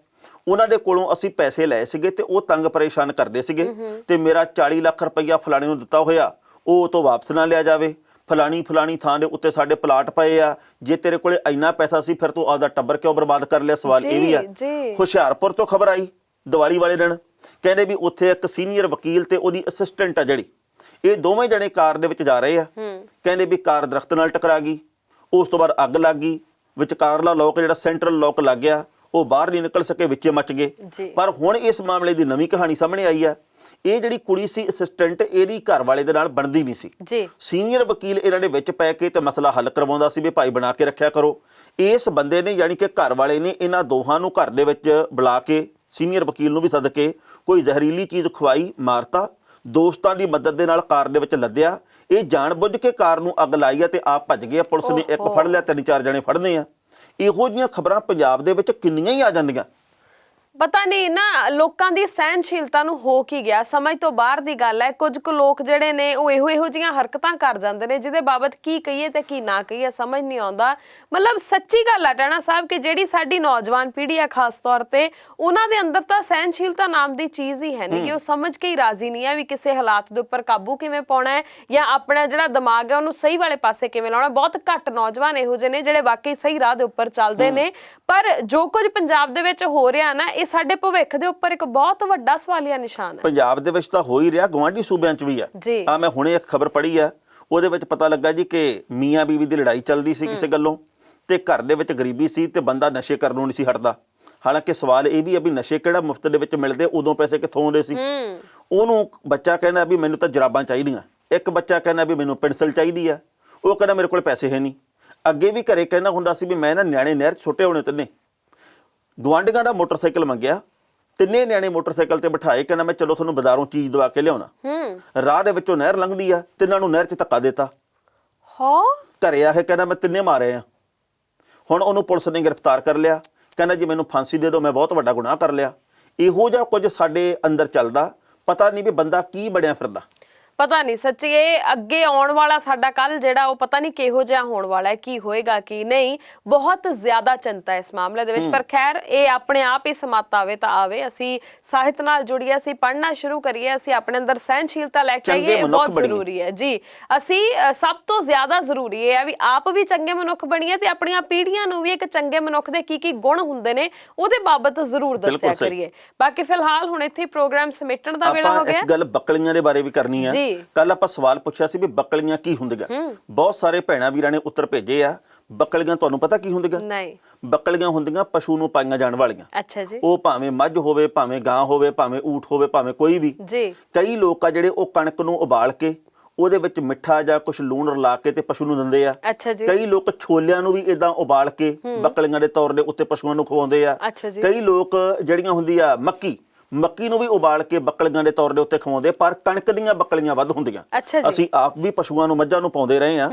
ਉਹਨਾਂ ਦੇ ਕੋਲੋਂ ਅਸੀਂ ਪੈਸੇ ਲਏ ਸੀਗੇ ਤੇ ਉਹ ਤੰਗ ਪਰੇਸ਼ਾਨ ਕਰਦੇ ਸੀਗੇ ਤੇ ਮੇਰਾ 40 ਲੱਖ ਰੁਪਈਆ ਫਲਾਣੇ ਨੂੰ ਦਿੱਤਾ ਹੋਇਆ ਉਹ ਤੋਂ ਵਾਪਸ ਨਾ ਲਿਆ ਜਾਵੇ। ਫਲਾਣੀ ਥਾਂ ਦੇ ਉੱਤੇ ਸਾਡੇ ਪਲਾਟ ਪਏ ਆ, ਜੇ ਤੇਰੇ ਕੋਲੇ ਇੰਨਾ ਪੈਸਾ ਸੀ ਫਿਰ ਤੂੰ ਆਪਦਾ ਟੱਬਰ ਕਿਉਂ ਬਰਬਾਦ ਕਰ ਲਿਆ? ਸਵਾਲ ਇਹ ਵੀ ਆ। ਹੁਸ਼ਿਆਰਪੁਰ ਤੋਂ ਖਬਰ ਆਈ ਦੀਵਾਲੀ ਵਾਲੇ ਦਿਨ, ਕਹਿੰਦੇ ਵੀ ਉੱਥੇ ਇੱਕ ਸੀਨੀਅਰ ਵਕੀਲ ਤੇ ਉਹਦੀ ਅਸਿਸਟੈਂਟ ਆ ਜਿਹੜੀ, ਇਹ ਦੋਵੇਂ ਜਣੇ ਕਾਰ ਦੇ ਵਿੱਚ ਜਾ ਰਹੇ ਆ। ਕਹਿੰਦੇ ਵੀ ਕਾਰ ਦਰਖਤ ਨਾਲ ਟਕਰਾ ਗਈ, ਉਸ ਤੋਂ ਬਾਅਦ ਅੱਗ ਲੱਗ ਗਈ, ਵਿਚਕਾਰਲਾ ਲੋਕ ਜਿਹੜਾ ਸੈਂਟਰਲ ਲੋਕ ਲੱਗ ਗਿਆ, ਉਹ ਬਾਹਰ ਨਹੀਂ ਨਿਕਲ ਸਕੇ, ਵਿੱਚੇ ਮੱਚ ਗਏ। ਪਰ ਹੁਣ ਇਸ ਮਾਮਲੇ ਦੀ ਨਵੀਂ ਕਹਾਣੀ ਸਾਹਮਣੇ ਆਈ ਆ। ਇਹ ਜਿਹੜੀ ਕੁੜੀ ਸੀ ਅਸਿਸਟੈਂਟ, ਇਹਦੀ ਘਰ ਵਾਲੇ ਦੇ ਨਾਲ ਬਣਦੀ ਨਹੀਂ ਸੀ ਜੀ। ਸੀਨੀਅਰ ਵਕੀਲ ਇਹਨਾਂ ਦੇ ਵਿੱਚ ਪੈ ਕੇ ਤੇ ਮਸਲਾ ਹੱਲ ਕਰਵਾਉਂਦਾ ਸੀ ਵੀ ਭਾਈ ਬਣਾ ਕੇ ਰੱਖਿਆ ਕਰੋ। ਇਸ ਬੰਦੇ ਨੇ ਯਾਨੀ ਕਿ ਘਰ ਵਾਲੇ ਨੇ ਇਹਨਾਂ ਦੋਹਾਂ ਨੂੰ ਘਰ ਦੇ ਵਿੱਚ ਬੁਲਾ ਕੇ, ਸੀਨੀਅਰ ਵਕੀਲ ਨੂੰ ਵੀ ਸੱਦ ਕੇ ਕੋਈ ਜ਼ਹਿਰੀਲੀ ਚੀਜ਼ ਖਵਾਈ, ਮਾਰਤਾ। ਦੋਸਤਾਂ ਦੀ ਮਦਦ ਦੇ ਨਾਲ ਕਾਰ ਦੇ ਵਿੱਚ ਲੱਦਿਆ। ਇਹ ਜਾਣਬੁੱਝ ਕੇ ਕਾਰ ਨੂੰ ਅੱਗ ਲਾਈ ਆ ਤੇ ਆਪ ਭੱਜ ਗਿਆ। ਪੁਲਿਸ ਨੇ ਇੱਕ ਫੜ ਲਿਆ, 3-4 ਜਣੇ ਫੜਨੇ ਆ। ਇਹੋ ਜਿਹੀਆਂ ਖਬਰਾਂ ਪੰਜਾਬ ਦੇ ਵਿੱਚ ਕਿੰਨੀਆਂ ਹੀ ਆ ਜਾਂਦੀਆਂ। ਪਤਾ ਨਹੀਂ ਨਾ ਲੋਕਾਂ ਦੀ ਸਹਿਨਸ਼ੀਲਤਾ ਨੂੰ ਹੋ ਕੀ ਗਿਆ, ਸਮਝ ਤੋਂ ਬਾਹਰ ਦੀ ਗੱਲ ਹੈ। ਕੁਝ ਕੁ ਲੋਕ ਜਿਹੜੇ ਨੇ ਉਹ ਇਹੋ ਜਿਹੀਆਂ ਹਰਕਤਾਂ ਕਰ ਜਾਂਦੇ ਨੇ ਜਿਹਦੇ ਬਾਬਤ ਕੀ ਕਹੀਏ ਤੇ ਕੀ ਨਾ ਕਹੀਏ, ਸਮਝ ਨਹੀਂ ਆਉਂਦਾ। ਮਤਲਬ ਸੱਚੀ ਗੱਲ ਹੈ ਟਾਣਾ ਸਾਹਿਬ ਕਿ ਜਿਹੜੀ ਸਾਡੀ ਨੌਜਵਾਨ ਪੀੜ੍ਹੀ ਹੈ ਖਾਸ ਤੌਰ ਤੇ, ਉਹਨਾਂ ਦੇ ਅੰਦਰ ਤਾਂ ਸਹਿਨਸ਼ੀਲਤਾ ਨਾਮ ਦੀ ਚੀਜ਼ ਹੀ ਹੈ ਨਹੀਂ ਕਿ ਉਹ ਸਮਝ ਕੇ ਹੀ ਰਾਜ਼ੀ ਨਹੀਂ ਹੈ ਵੀ ਕਿਸੇ ਹਾਲਾਤ ਦੇ ਉੱਪਰ ਕਾਬੂ ਕਿਵੇਂ ਪਾਉਣਾ ਹੈ ਜਾਂ ਆਪਣਾ ਜਿਹੜਾ ਦਿਮਾਗ ਹੈ ਉਹਨੂੰ ਸਹੀ ਵਾਲੇ ਪਾਸੇ ਕਿਵੇਂ ਲਾਉਣਾ। ਬਹੁਤ ਘੱਟ ਨੌਜਵਾਨ ਇਹੋ ਜਿਹੇ ਨੇ ਜਿਹੜੇ ਵਾਕਈ ਸਹੀ ਰਾਹ ਦੇ ਉੱਪਰ ਚੱਲਦੇ ਨੇ। ਪਰ ਜੋ ਕੁਝ ਪੰਜਾਬ ਦੇ ਵਿੱਚ ਹੋ ਰਿਹਾ ਨਾ, ਇਹ ਸਾਡੇ ਭਵਿੱਖ ਦੇ ਉੱਪਰ ਇੱਕ ਬਹੁਤ ਵੱਡਾ ਸਵਾਲੀਆ ਨਿਸ਼ਾਨ ਹੈ। ਪੰਜਾਬ ਦੇ ਵਿੱਚ ਤਾਂ ਹੋ ਹੀ ਰਿਹਾ, ਗਵਾਂਢੀ ਸੂਬਿਆਂ 'ਚ ਵੀ ਆ। ਆ ਮੈਂ ਹੁਣੇ ਇੱਕ ਖਬਰ ਪੜ੍ਹੀ ਆ, ਉਹਦੇ ਵਿੱਚ ਪਤਾ ਲੱਗਾ ਜੀ ਕਿ ਮੀਆਂ ਬੀਵੀ ਦੀ ਲੜਾਈ ਚੱਲਦੀ ਸੀ ਕਿਸੇ ਗੱਲੋਂ ਤੇ ਘਰ ਦੇ ਵਿੱਚ ਗਰੀਬੀ ਸੀ ਤੇ ਬੰਦਾ ਨਸ਼ੇ ਕਰਨੋਂ ਨਹੀਂ ਸੀ ਹਟਦਾ। ਹਾਲਾਂਕਿ ਸਵਾਲ ਇਹ ਵੀ ਆ ਵੀ ਨਸ਼ੇ ਕਿਹੜਾ ਮੁਫਤ ਦੇ ਵਿੱਚ ਮਿਲਦੇ, ਉਦੋਂ ਪੈਸੇ ਕਿੱਥੋਂ ਆਉਂਦੇ ਸੀ? ਉਹਨੂੰ ਬੱਚਾ ਕਹਿੰਦਾ ਵੀ ਮੈਨੂੰ ਤਾਂ ਜਰਾਬਾਂ ਚਾਹੀਦੀਆਂ, ਇੱਕ ਬੱਚਾ ਕਹਿੰਦਾ ਵੀ ਮੈਨੂੰ ਪੈਨਸਲ ਚਾਹੀਦੀ ਆ, ਉਹ ਕਹਿੰਦਾ ਮੇਰੇ ਕੋਲ ਪੈਸੇ ਹੈ ਨਹੀਂ। ਅੱਗੇ ਵੀ ਘਰੇ ਕਹਿੰਦਾ ਹੁੰਦਾ ਸੀ ਵੀ ਮੈਂ ਨਾ ਨਿਆਣੇ ਨਹਿਰ 'ਚ ਛੁੱਟੇ ਹੋਣੇ ਤਿੰਨੇ। ਗੁਆਂਢੀਆਂ ਦਾ ਮੋਟਰਸਾਈਕਲ ਮੰਗਿਆ, ਤਿੰਨੇ ਨਿਆਣੇ ਮੋਟਰਸਾਈਕਲ ਤੇ ਬਿਠਾਏ, ਕਹਿੰਦਾ ਮੈਂ ਚਲੋ ਤੁਹਾਨੂੰ ਬਾਜ਼ਾਰੋਂ ਚੀਜ਼ ਦਵਾ ਕੇ ਲਿਆਉਣਾ। ਰਾਹ ਦੇ ਵਿੱਚੋਂ ਨਹਿਰ ਲੰਘਦੀ ਆ, ਤਿੰਨਾਂ ਨੂੰ ਨਹਿਰ 'ਚ ਧੱਕਾ ਦਿੱਤਾ। ਘਰੇ ਆ ਕੇ ਕਹਿੰਦਾ ਮੈਂ ਤਿੰਨੇ ਮਾਰੇ ਆ। ਹੁਣ ਉਹਨੂੰ ਪੁਲਿਸ ਨੇ ਗ੍ਰਿਫਤਾਰ ਕਰ ਲਿਆ। ਕਹਿੰਦਾ ਜੀ ਮੈਨੂੰ ਫਾਂਸੀ ਦੇ ਦਿਓ, ਮੈਂ ਬਹੁਤ ਵੱਡਾ ਗੁਨਾਹ ਕਰ ਲਿਆ। ਇਹੋ ਜਿਹਾ ਕੁਝ ਸਾਡੇ ਅੰਦਰ ਚੱਲਦਾ, ਪਤਾ ਨਹੀਂ ਵੀ ਬੰਦਾ ਕੀ ਬਣਿਆ ਫਿਰਦਾ। ਪਤਾ ਨਹੀਂ ਸੱਚੀ ਇਹ ਅੱਗੇ ਆਉਣ ਵਾਲਾ ਸਾਡਾ ਕੱਲ ਜਿਹੜਾ ਉਹ ਪਤਾ ਨਹੀਂ ਕਿਹੋ ਜਿਹਾ ਹੋਣ ਵਾਲਾ ਹੈ, ਕੀ ਹੋਏਗਾ ਕੀ ਨਹੀਂ। ਬਹੁਤ ਜ਼ਿਆਦਾ ਚਿੰਤਾ ਇਸ ਮਾਮਲੇ ਦੇ ਵਿੱਚ। ਪਰ ਖੈਰ ਇਹ ਆਪਣੇ ਆਪ ਹੀ ਸਮਾਤ ਆਵੇ ਤਾਂ ਆਵੇ। ਅਸੀਂ ਸਾਹਿਤ ਨਾਲ ਜੁੜੀਏ, ਅਸੀਂ ਪੜ੍ਹਨਾ ਸ਼ੁਰੂ ਕਰੀਏ, ਅਸੀਂ ਆਪਣੇ ਅੰਦਰ ਸਹਿਨਸ਼ੀਲਤਾ ਲੈ ਕੇ ਆਈਏ, ਇਹ ਬਹੁਤ ਜ਼ਰੂਰੀ ਹੈ ਜੀ। ਅਸੀਂ ਸਭ ਤੋਂ ਜ਼ਿਆਦਾ ਜ਼ਰੂਰੀ ਇਹ ਹੈ ਵੀ ਆਪ ਵੀ ਚੰਗੇ ਮਨੁੱਖ ਬਣੀਏ ਤੇ ਆਪਣੀਆਂ ਪੀੜ੍ਹੀਆਂ ਨੂੰ ਵੀ ਇੱਕ ਚੰਗੇ ਮਨੁੱਖ ਦੇ ਕੀ ਕੀ ਗੁਣ ਹੁੰਦੇ ਨੇ ਉਹਦੇ ਬਾਬਤ ਜ਼ਰੂਰ ਦੱਸਿਆ ਕਰੀਏ। ਬਾਕੀ ਫਿਲਹਾਲ ਹੁਣ ਇੱਥੇ ਪ੍ਰੋਗਰਾਮ ਸਮੇਟਣ ਦਾ ਵੇਲਾ ਹੋ ਗਿਆ। ਇੱਕ ਗੱਲ ਬੱਕਲੀਆਂ ਦੇ ਬਾਰੇ ਵੀ ਕਰਨੀ ਆ ਜੀ। ਕੱਲ ਆਪਾਂ ਸਵਾਲ ਪੁੱਛਿਆ ਸੀ ਵੀ ਬੱਕਲੀਆਂ ਕੀ ਹੁੰਦੀਆਂ। ਬਹੁਤ ਸਾਰੇ ਭੈਣਾਂ ਵੀਰਾਂ ਨੇ ਉੱਤਰ ਭੇਜੇ ਆ। ਬੱਕਲੀਆਂ ਤੁਹਾਨੂੰ ਪਤਾ ਕੀ ਹੁੰਦੀਆਂ? ਨਹੀਂ। ਬੱਕਲੀਆਂ ਹੁੰਦੀਆਂ ਪਸ਼ੂ ਨੂੰ ਪਾਈਆਂ ਜਾਣ ਵਾਲੀਆਂ। ਅੱਛਾ ਜੀ। ਉਹ ਭਾਵੇਂ ਮੱਝ ਹੋਵੇ, ਭਾਵੇਂ ਗਾਂ ਹੋਵੇ, ਭਾਵੇਂ ਊਠ ਹੋਵੇ, ਭਾਵੇਂ ਕੋਈ ਵੀ। ਜੀ। ਕਈ ਲੋਕ ਆ ਜਿਹੜੇ ਉਹ ਕਣਕ ਨੂੰ ਉਬਾਲ ਕੇ ਉਹਦੇ ਵਿੱਚ ਮਿੱਠਾ ਜਾਂ ਕੁਝ ਲੂਣ ਰਲਾ ਕੇ ਤੇ ਪਸ਼ੂ ਨੂੰ ਦਿੰਦੇ ਆ। ਅੱਛਾ ਜੀ। ਕਈ ਲੋਕ ਛੋਲਿਆਂ ਨੂੰ ਵੀ ਇਦਾਂ ਉਬਾਲ ਕੇ ਬੱਕਲੀਆਂ ਦੇ ਤੌਰ ਦੇ ਉੱਤੇ ਪਸ਼ੂਆਂ ਨੂੰ ਖਵਾਉਂਦੇ ਆ। ਅੱਛਾ ਜੀ। ਕਈ ਲੋਕ ਜਿਹੜੀਆਂ ਹੁੰਦੀ ਆ ਮੱਕੀ ਨੂੰ ਵੀ ਉਬਾਲ ਕੇ ਬੱਕਲੀਆਂ ਦੇ ਤੌਰ ਦੇ ਉੱਤੇ ਖਵਾਉਂਦੇ, ਪਰ ਕਣਕ ਦੀਆਂ ਬੱਕਲੀਆਂ ਵੱਧ ਹੁੰਦੀਆਂ। ਅੱਛਾ ਜੀ। ਅਸੀਂ ਆਪ ਵੀ ਪਸ਼ੂਆਂ ਨੂੰ, ਮੱਝਾਂ ਨੂੰ ਪਾਉਂਦੇ ਰਹੇ ਆ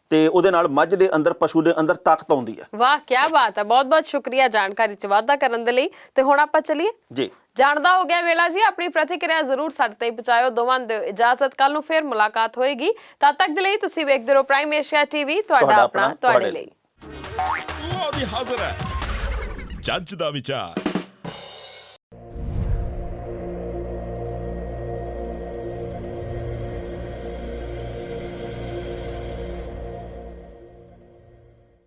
ਤੇ ਉਹਦੇ ਨਾਲ ਮੱਝ ਦੇ ਅੰਦਰ, ਪਸ਼ੂ ਦੇ ਅੰਦਰ ਤਾਕਤ ਆਉਂਦੀ ਆ। ਵਾਹ, ਕੀ ਬਾਤ ਹੈ। ਬਹੁਤ ਬਹੁਤ ਸ਼ੁਕਰੀਆ ਜਾਣਕਾਰੀ ਚ ਵਾਧਾ ਕਰਨ ਦੇ ਲਈ। ਤੇ ਹੁਣ ਆਪਾਂ ਚੱਲੀਏ ਜੀ। ਜਾਣਦਾ ਹੋ ਗਿਆ ਵੇਲਾ ਜੀ। ਆਪਣੀ ਪ੍ਰਤੀਕਿਰਿਆ ਜ਼ਰੂਰ ਸਾਡੇ ਤੇ ਪਹੁੰਚਾਇਓ। ਦੋਵਾਂ ਦਿਓ ਇਜਾਜ਼ਤ, ਕੱਲ ਨੂੰ ਫੇਰ ਮੁਲਾਕਾਤ ਹੋਏਗੀ। ਤਦ ਤੱਕ ਦੇ ਲਈ ਤੁਸੀਂ ਵੇਖਦੇ ਰਹੋ ਪ੍ਰਾਈਮ ਏਸ਼ੀਆ ਟੀਵੀ, ਤੁਹਾਡਾ ਆਪਣਾ ਤੁਹਾਡੇ ਲਈ। ਉਹ ਵੀ ਹਾਜ਼ਰ ਹੈ ਜੱਜ ਦਾ ਵਿਚਾਰ।